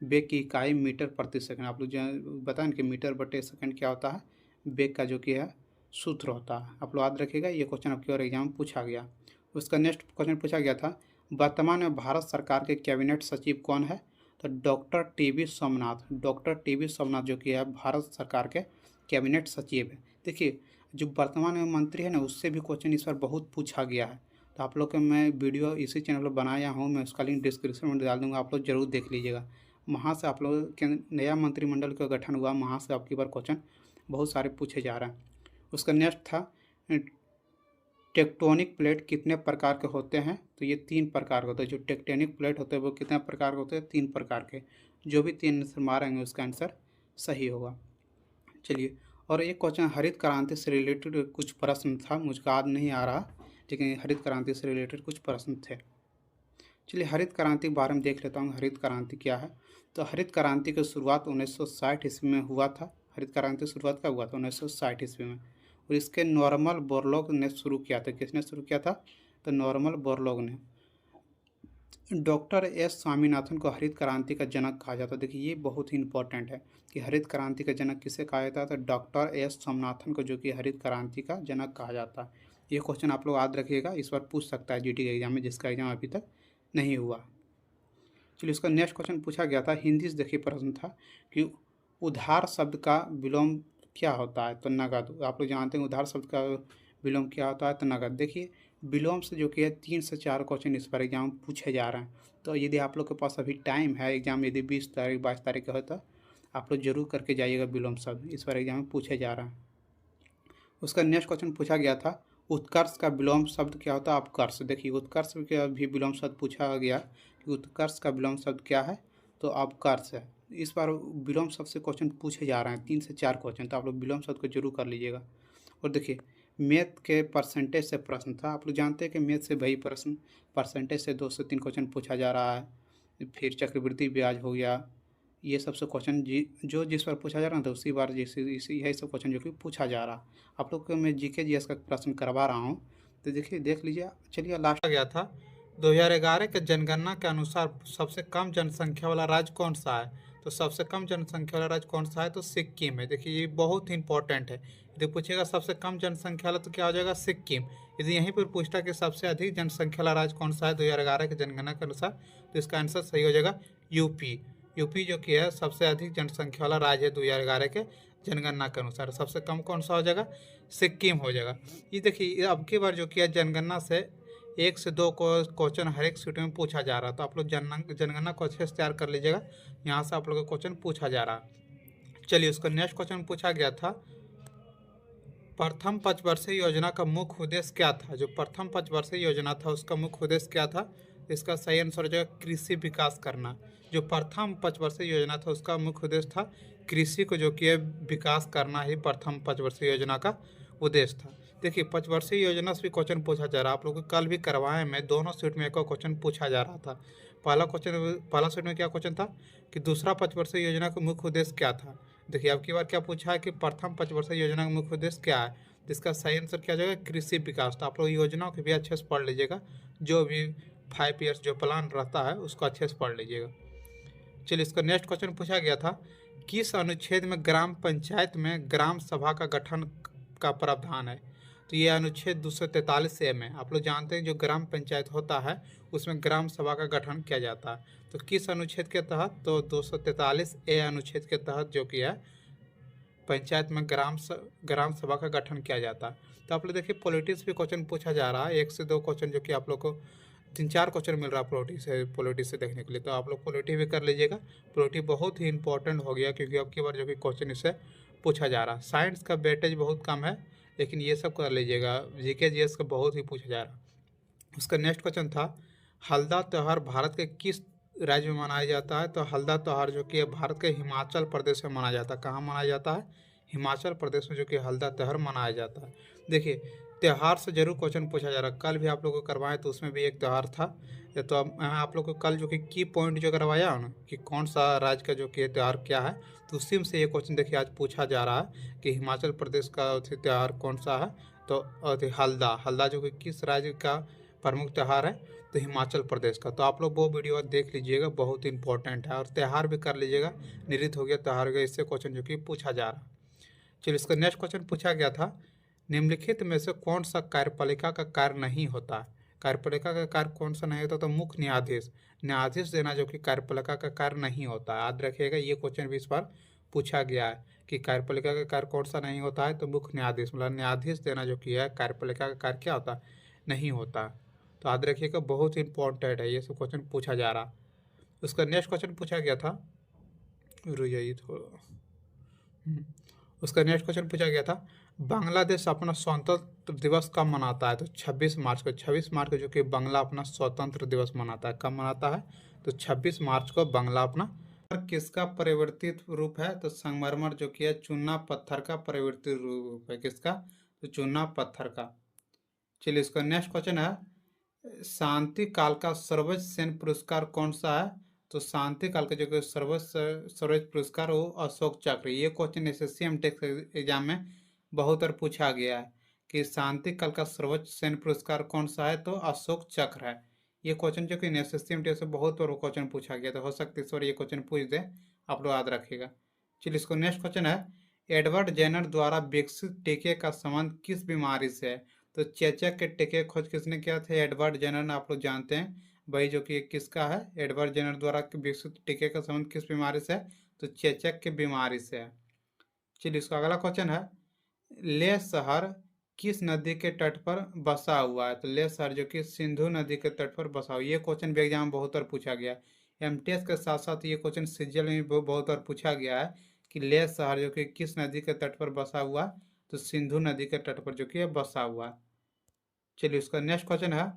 वेग की इकाई मीटर प्रति सेकंड। आप लोग जो बताएं कि मीटर बटे सेकंड क्या होता है, वेग का जो कि है सूत्र होता है, आप लोग याद रखिएगा। ये क्वेश्चन आपके और एग्जाम में पूछा गया। उसका नेक्स्ट क्वेश्चन पूछा गया था वर्तमान में भारत सरकार के कैबिनेट सचिव कौन है, तो doctor TV Somnath. Doctor TV Somnath जो कि है भारत सरकार के कैबिनेट सचिव है। देखिए जो वर्तमान में मंत्री है ना, उससे भी क्वेश्चन इस बार बहुत पूछा गया है, तो आप लोग के मैं वीडियो इसी चैनल पर बनाया हूँ, मैं उसका लिंक डिस्क्रिप्शन में डाल दूँगा, आप लोग जरूर देख लीजिएगा। वहाँ से आप लोग के नया मंत्रिमंडल का गठन हुआ, वहाँ से आपकी बार क्वेश्चन बहुत सारे पूछे जा रहे हैं। उसका नेक्स्ट था टेक्टोनिक प्लेट कितने प्रकार के होते हैं, तो ये 3 प्रकार के होते हैं। जो टेक्टोनिक प्लेट होते हैं वो कितने प्रकार के होते हैं, 3 प्रकार के। जो भी 3 आंसर मारेंगे उसका आंसर सही होगा। चलिए और एक क्वेश्चन हरित क्रांति से रिलेटेड कुछ प्रश्न था, मुझको याद नहीं आ रहा, लेकिन हरित क्रांति से रिलेटेड कुछ प्रश्न थे। चलिए हरित क्रांति के बारे में देख लेता हूँ, हरित क्रांति क्या है। तो हरित क्रांति की शुरुआत 1960 ईस्वी में हुआ था। हरित क्रांति की शुरुआत कब हुआ था, 1960 ईस्वी में। और इसके नॉर्मन बोरलॉग ने शुरू किया था। किसने शुरू किया था, तो नॉर्मन बोरलॉग ने। डॉक्टर एस स्वामीनाथन को हरित क्रांति का जनक कहा जाता है। देखिए ये बहुत ही इंपॉर्टेंट है कि हरित क्रांति का जनक किसे कहा जाता है, तो डॉक्टर एस स्वामीनाथन को जो कि हरित क्रांति का जनक कहा जाता है। ये क्वेश्चन आप लोग याद रखिएगा, इस बार पूछ सकता है जीटी के एग्जाम में, जिसका एग्जाम अभी तक नहीं हुआ। चलिए उसका नेक्स्ट क्वेश्चन पूछा गया था, हिंदी से देखिए प्रश्न था कि उधार शब्द का विलोम क्या होता है, तो नगद। आप लोग जानते हैं उधार शब्द का विलोम क्या होता है, तो नगद। देखिए विलोम से जो कि है 3 से 4 क्वेश्चन इस बार एग्जाम पूछे जा रहे हैं, तो यदि आप लोग के पास अभी टाइम है, एग्जाम यदि 20 तारीख 22 तारीख का हो तो आप लोग जरूर करके जाइएगा। विलोम शब्द इस बार एग्जाम में पूछे जा रहा है। उसका नेक्स्ट क्वेश्चन पूछा गया था उत्कर्ष का विलोम शब्द क्या होता है, अपकर्ष। देखिए उत्कर्ष का भी विलोम शब्द पूछा गया कि उत्कर्ष का विलोम शब्द क्या है, तो अपकर्ष है। इस बार विलोम शब्द से क्वेश्चन पूछे जा रहे हैं 3 से 4 क्वेश्चन, तो आप लोग विलोम शब्द को जरूर कर लीजिएगा। और देखिए मैथ के परसेंटेज से प्रश्न था। आप लोग जानते हैं कि मैथ से वही प्रश्न परसेंटेज से 2 से 3 क्वेश्चन पूछा जा रहा है। फिर चक्रवृद्धि ब्याज हो गया, ये सबसे क्वेश्चन जो जिस बार पूछा जा रहा था उसी बार इसी यही सब क्वेश्चन जो कि पूछा जा रहा। आप लोग को मैं जीके जीएस का प्रश्न करवा रहा हूँ, तो देखिए देख लीजिए। चलिए लास्ट गया था 2011 के जनगणना के अनुसार सबसे कम जनसंख्या वाला राज्य कौन सा है, तो सबसे कम जनसंख्या वाला राज्य कौन सा है, तो सिक्किम है। देखिए ये बहुत इंपॉर्टेंट है, यदि पूछेगा सबसे कम जनसंख्या वाला तो क्या हो जाएगा, सिक्किम। यदि यहीं पर पूछता कि सबसे अधिक जनसंख्या वाला राज्य कौन सा है 2011 के जनगणना के अनुसार, तो इसका आंसर सही हो जाएगा यूपी। यूपी जो कि है सबसे अधिक जनसंख्या वाला राज्य है 2011 के जनगणना के अनुसार सबसे कम कौन सा हो जाएगा, सिक्किम हो जाएगा। ये देखिए अब की बार जो किया जनगणना से 1 से 2 क्वेश्चन हर एक सीट में पूछा जा रहा है, तो आप लोग जनगणना को अच्छे से तैयार कर लीजिएगा, यहाँ से आप लोग का क्वेश्चन पूछा जा रहा है। चलिए उसका नेक्स्ट क्वेश्चन पूछा गया था, प्रथम पंचवर्षीय योजना का मुख्य उद्देश्य क्या था। जो प्रथम पंचवर्षीय योजना था उसका मुख्य उद्देश्य क्या था, इसका सही आंसर हो जाएगा कृषि विकास करना। जो प्रथम पंचवर्षीय योजना था उसका मुख्य उद्देश्य था कृषि को जो कि है विकास करना ही प्रथम पंचवर्षीय योजना का उद्देश्य था। देखिए पंचवर्षीय योजना से भी क्वेश्चन पूछा जा रहा है, आप लोग को कल भी करवाए मैं, दोनों सीट में एक क्वेश्चन पूछा जा रहा था। पहला सीट में क्या क्वेश्चन था कि दूसरा पंचवर्षीय योजना का मुख्य उद्देश्य क्या था। देखिए अब की बार क्या पूछा है कि प्रथम पंचवर्षीय योजना का मुख्य उद्देश्य क्या है, जिसका सही आंसर क्या जाएगा कृषि विकास। तो आप लोग योजनाओं के भी अच्छे से पढ़ लीजिएगा, जो भी 5 ईयर्स जो प्लान रहता है उसको अच्छे से पढ़ लीजिएगा। चलिए इसका नेक्स्ट क्वेश्चन पूछा गया था, किस अनुच्छेद में ग्राम पंचायत में ग्राम सभा का गठन का प्रावधान है। तो ये अनुच्छेद 243 ए में, आप लोग जानते हैं जो ग्राम पंचायत होता है उसमें ग्राम सभा का गठन किया जाता है। तो किस अनुच्छेद के तहत, तो 243 ए अनुच्छेद के तहत जो कि है पंचायत में ग्राम सभा का गठन किया जाता है। तो आप लोग देखिए पॉलिटिक्स भी क्वेश्चन पूछा जा रहा है, 1 से 2 क्वेश्चन जो कि आप लोग को 3-4 क्वेश्चन मिल रहा है पॉलिटिक्स से देखने के लिए। तो आप लोग पॉलिटी भी कर लीजिएगा, पॉलिटी बहुत ही इंपॉर्टेंट हो गया क्योंकि अब की बार जो कि क्वेश्चन इससे पूछा जा रहा है। साइंस का वेटेज बहुत कम है, लेकिन ये सब कर लीजिएगा, जीके जीएस का बहुत ही पूछा जा रहा है। उसका नेक्स्ट क्वेश्चन था, हल्दा त्यौहार भारत के किस राज्य में मनाया जाता है। तो हल्दा त्यौहार जो कि भारत के हिमाचल प्रदेश में मनाया जाता है। कहाँ मनाया जाता है, हिमाचल प्रदेश में जो कि हल्दा त्यौहार मनाया जाता है। देखिए त्यौहार से जरूर क्वेश्चन पूछा जा रहा है, कल भी आप लोग को करवाएं तो उसमें भी एक त्यौहार था। तो अब आप लोग को कल जो कि की पॉइंट जो करवाया ना कि कौन सा राज्य का जो कि त्यौहार क्या है, तो उसी में से ये क्वेश्चन देखिए आज पूछा जा रहा है कि हिमाचल प्रदेश का त्यौहार कौन सा है। तो हल्दा जो कि किस राज्य का प्रमुख त्यौहार है, तो हिमाचल प्रदेश का। तो आप लोग वो वीडियो देख लीजिएगा, बहुत इंपॉर्टेंट है, और त्यौहार भी कर लीजिएगा, निरित हो गया त्यौहार का, इससे क्वेश्चन जो कि पूछा जा रहा है। चलिए इसका नेक्स्ट क्वेश्चन पूछा गया था, निम्नलिखित में से कौन सा कार्यपालिका का कार्य नहीं होता है। कार्यपालिका का कार्य कौन सा नहीं होता, तो मुख्य न्यायाधीश, न्यायाधीश देना जो कि कार्यपालिका का कार्य नहीं होता है। याद रखिएगा ये क्वेश्चन भी इस बार पूछा गया है कि कार्यपालिका का कार्य कौन सा नहीं होता है, तो मुख्य न्यायाधीश, मतलब न्यायाधीश देना जो कि है कार्यपालिका का कार्य क्या होता है, नहीं होता। तो याद रखिएगा बहुत इंपॉर्टेंट है, ये सब क्वेश्चन पूछा जा रहा। उसका नेक्स्ट क्वेश्चन पूछा गया था, रुक जाइए थोड़ा, उसका नेक्स्ट क्वेश्चन पूछा गया था, बांग्लादेश अपना स्वतंत्र दिवस कब मनाता है। तो 26 मार्च को, 26 मार्च को जो कि बांग्ला अपना स्वतंत्र दिवस मनाता है। कब मनाता है, तो 26 मार्च को बांग्ला अपना। किसका परिवर्तित रूप है, तो संगमरमर जो कि है चूना पत्थर का परिवर्तित रूप है। किसका, तो चूना पत्थर का। चलिए इसका नेक्स्ट क्वेश्चन है, शांति काल का सर्वोच्च सैन्य पुरस्कार कौन सा है। तो शांति काल का जो कि सर्वोच्च पुरस्कार वो अशोक चक्र। ये क्वेश्चन एसएससी एमटेक एग्जाम में बहुत बार पूछा गया है कि शांति काल का सर्वोच्च सैन्य पुरस्कार कौन सा है, तो अशोक चक्र है। ये क्वेश्चन जो कि एसएससी एमटेक से बहुत बार क्वेश्चन पूछा गया, तो हो सकता है इस बार ये क्वेश्चन पूछ दे, आप लोग याद रखिएगा। चलिए इसको नेक्स्ट क्वेश्चन है, एडवर्ड जेनर द्वारा विकसित टीके का संबंध किस बीमारी से है। तो चेचक के टीके खोज किसने किया था, एडवर्ड जेनर ने, आप लोग जानते हैं भाई, जो कि किसका है, एडवर्ड जेनर द्वारा विकसित टीके का संबंध किस बीमारी से है, तो चेचक की बीमारी से है। चलिए इसका अगला क्वेश्चन है, लेह शहर किस नदी के तट पर बसा हुआ है। तो लेह शहर जो कि सिंधु नदी के तट पर बसा हुआ। ये क्वेश्चन भी एग्जाम में बहुत बार पूछा गया, एमटीएस के साथ साथ ये क्वेश्चन सीजीएल में भी बहुत बार पूछा गया है कि लेह शहर जो कि किस नदी के तट पर बसा हुआ, तो सिंधु नदी के तट पर जो कि बसा हुआ है। चलिए उसका नेक्स्ट क्वेश्चन है,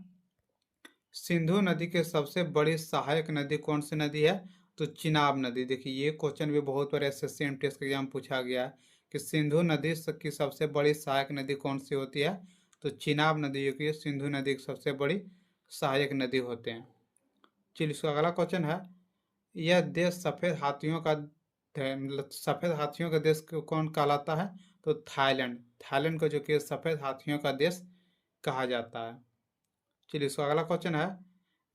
सिंधु नदी के सबसे बड़ी सहायक नदी कौन सी नदी है, तो चिनाब नदी। देखिए ये क्वेश्चन भी बहुत बार एसएससी एमटीएस के एग्जाम पूछा गया है कि सिंधु नदी की सबसे बड़ी सहायक नदी कौन सी होती है, तो चिनाब नदी जो कि सिंधु नदी की सबसे बड़ी सहायक नदी होते हैं। चलिए इसका अगला क्वेश्चन है, यह देश सफ़ेद हाथियों का मतलब सफ़ेद हाथियों का देश कौन कहलाता है, तो थाईलैंड। थाईलैंड को जो कि सफ़ेद हाथियों का देश कहा जाता है। चलिए इसका अगला क्वेश्चन है,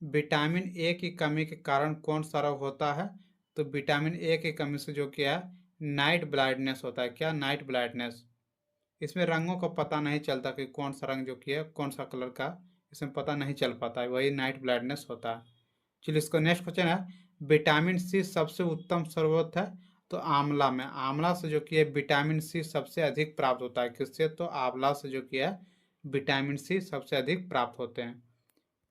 विटामिन ए की कमी के कारण कौन सा रोग होता है। तो विटामिन ए की कमी से जो क्या है, नाइट ब्लाइंडनेस होता है। क्या, नाइट ब्लाइंडनेस। इसमें रंगों का पता नहीं चलता कि कौन सा रंग जो कि है कौन सा कलर का, इसमें पता नहीं चल पाता है, वही नाइट ब्लाइंडनेस होता है। चलिए इसका नेक्स्ट क्वेश्चन है, विटामिन सी सबसे उत्तम स्रोत है। तो आंवला में, आंवला से जो कि है विटामिन सी सबसे अधिक प्राप्त होता है। किससे? तो आंवला से जो कि है विटामिन सी सबसे अधिक प्राप्त होते हैं।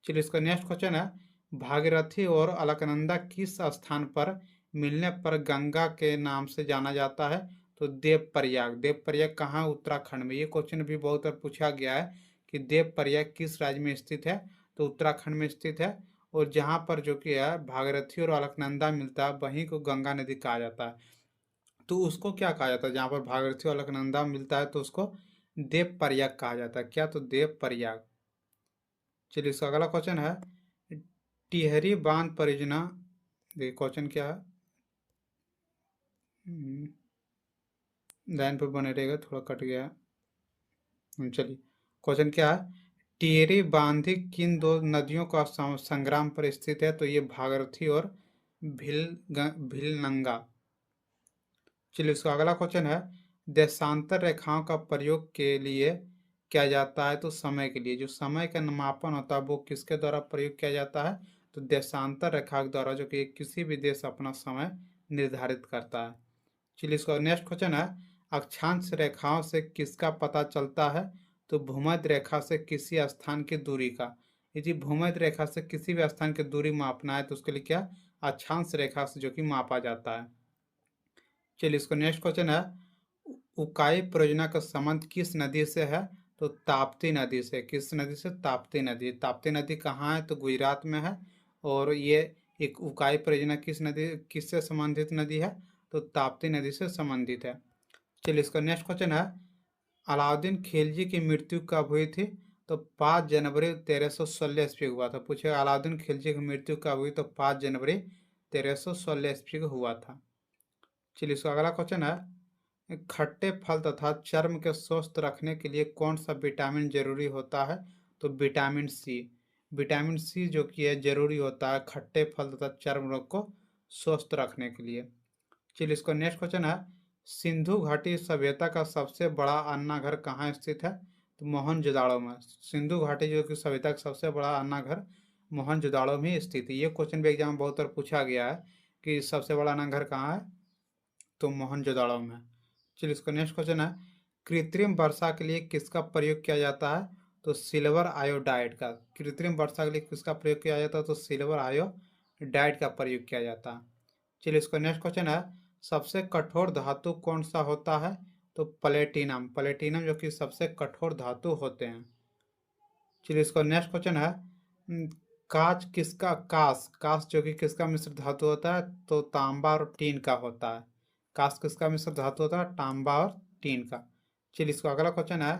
चलिए इसका नेक्स्ट क्वेश्चन है, भागीरथी और अलकनंदा किस स्थान पर मिलने पर गंगा के नाम से जाना जाता है? तो देवप्रयाग। देवप्रयाग कहाँ? उत्तराखंड में। ये क्वेश्चन भी बहुत बार पूछा गया है कि देवप्रयाग किस राज्य में स्थित है? तो उत्तराखंड में स्थित है। और जहाँ पर जो कि है भागीरथी और अलकनंदा मिलता है वहीं को गंगा नदी कहा जाता है। तो उसको क्या कहा जाता है? जहाँ पर भागीरथी और अलकनंदा मिलता है तो उसको देवप्रयाग कहा जाता है। क्या? तो देवप्रयाग। चलिए इसका अगला क्वेश्चन है, टिहरी बांध परियोजना, देखिए क्वेश्चन क्या है, लाइन पर बने रहेगा, थोड़ा कट गया है। चलिए क्वेश्चन क्या है, टिहरी बांध किन दो नदियों का संग्राम पर स्थित है? तो ये भागीरथी और भिलनंगा। चलिए इसका अगला क्वेश्चन है, देशांतर रेखाओं का प्रयोग के लिए किया जाता है? तो समय के लिए। जो समय का मापन होता है वो किसके द्वारा प्रयोग किया जाता है? तो देशांतर रेखा के द्वारा, जो कि किसी भी देश अपना समय निर्धारित करता है। चलिए इसका नेक्स्ट क्वेश्चन है, अक्षांश रेखाओं से किसका पता चलता है? तो भूमध्य रेखा से किसी स्थान की दूरी का। यदि भूमध्य रेखा से किसी भी स्थान की दूरी मापना है तो उसके लिए क्या? अक्षांश रेखा से जो कि मापा जाता है। चलिए इसको नेक्स्ट क्वेश्चन है, उकाई परियोजना का संबंध किस नदी से है? तो ताप्ती नदी से। किस नदी से? ताप्ती नदी। ताप्ती नदी कहाँ है? तो गुजरात में है। और ये एक उकाई परियोजना किस नदी, किससे संबंधित नदी है? तो ताप्ती नदी से संबंधित है। चलिए इसका नेक्स्ट क्वेश्चन है, अलाउद्दीन खिलजी की मृत्यु कब हुई थी? तो 5 जनवरी 1316 ईस्वी हुआ था। पूछेगा अलाउद्दीन खिलजी की मृत्यु कब हुई? तो 5 जनवरी 1316 ईस्वी को हुआ था। चलिए इसका अगला क्वेश्चन है, खट्टे फल तथा चर्म के स्वस्थ रखने के लिए कौन सा विटामिन जरूरी होता है? तो विटामिन सी। विटामिन सी जो कि है जरूरी होता है खट्टे फल तथा चर्म रोग को स्वस्थ रखने के लिए। चलिए इसका नेक्स्ट क्वेश्चन है, सिंधु घाटी सभ्यता का सबसे बड़ा अन्नाघर कहाँ स्थित है? तो मोहनजोदाड़ो में। सिंधु घाटी जो कि सभ्यता का सबसे बड़ा अन्नाघर मोहनजोदाड़ो में स्थित है। ये क्वेश्चन भी एग्जाम में बहुत बार पूछा गया है कि सबसे बड़ा अन्नाघर कहाँ है? तो मोहनजोदाड़ो में। चलिए इसका नेक्स्ट क्वेश्चन है, कृत्रिम वर्षा के लिए किसका प्रयोग किया जाता है? तो सिल्वर आयोडाइड का। कृत्रिम वर्षा के लिए किसका प्रयोग किया जाता है? तो सिल्वर आयोडाइड का प्रयोग किया जाता है। चलिए इसका नेक्स्ट क्वेश्चन है, सबसे कठोर धातु कौन सा होता है? तो प्लेटिनम। प्लेटिनम जो कि सबसे कठोर धातु होते हैं। चलिए इसका नेक्स्ट क्वेश्चन है, काच किसका, कास जो कि किसका मिश्र धातु होता है? तो तांबा और टीन का होता है। कास किसका मिश्र धातु होता है? तांबा और टीन का। चलिए इसका अगला क्वेश्चन है,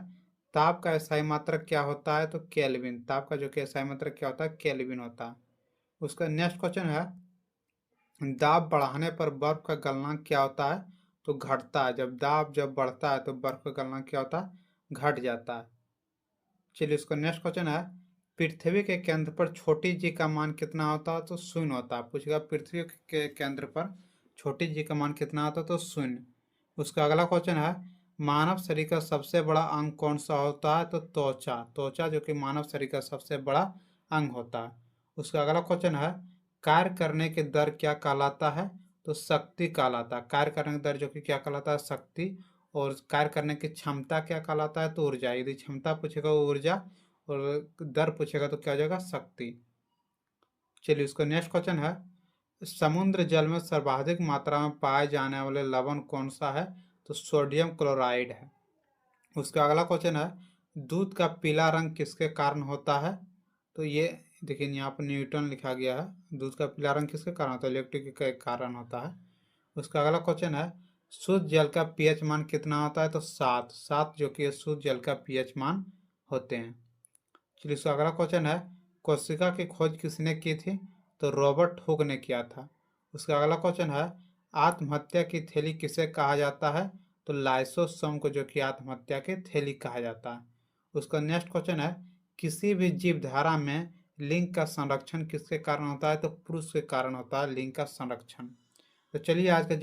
ताप का एसआई मात्रक क्या होता है? तो केल्विन। ताप का जो कि एसआई मात्रक क्या होता है? केल्विन होता है। उसका नेक्स्ट क्वेश्चन है, दाब बढ़ाने पर बर्फ का गलनांक क्या होता है? तो घटता है। जब बढ़ता है तो बर्फ का गलनांक क्या होता है? घट जाता है। चलिए इसका नेक्स्ट क्वेश्चन है, पृथ्वी के केंद्र पर छोटी जी का मान कितना होता है? तो शून्य होता है। पूछेगा पृथ्वी के केंद्र पर छोटी जी का मान कितना होता है? तो शून्य। उसका अगला क्वेश्चन है, मानव शरीर का सबसे बड़ा अंग कौन सा होता है? तो त्वचा। त्वचा जो कि मानव शरीर का सबसे बड़ा अंग होता है। उसका अगला क्वेश्चन है, कार्य करने के दर क्या कहलाता है? तो शक्ति कहलाता है। कार्य करने का दर जो कि क्या कहलाता है? शक्ति। और कार्य करने की क्षमता क्या कहलाता है? तो ऊर्जा। यदि क्षमता पूछेगा ऊर्जा और दर पूछेगा तो क्या हो जाएगा? शक्ति। चलिए उसका नेक्स्ट क्वेश्चन है, समुद्र जल में सर्वाधिक मात्रा में पाए जाने वाले लवण कौन सा है? तो सोडियम क्लोराइड है। उसका अगला क्वेश्चन है, दूध का पीला रंग किसके कारण होता है? तो ये देखिए यहाँ पर न्यूटन लिखा गया है। दूध का पीला रंग किसके कारण होता है? इलेक्ट्रिक के कारण होता है। उसका अगला क्वेश्चन है, शुद्ध जल का पीएच मान कितना होता है? तो 7। 7 जो कि शुद्ध जल का पीएच मान होते हैं। चलिए इसका अगला क्वेश्चन है, कोशिका की खोज किसने की थी? तो रॉबर्ट हुक ने किया था। उसका अगला क्वेश्चन है, आत्महत्या की थैली किसे कहा जाता है? तो लाइसोसोम को जो कि आत्महत्या की थैली कहा जाता है। उसका नेक्स्ट क्वेश्चन है, किसी भी जीवधारा में लिंग का संरक्षण किसके कारण होता है? तो पुरुष के कारण होता है लिंग का संरक्षण। तो चलिए आज का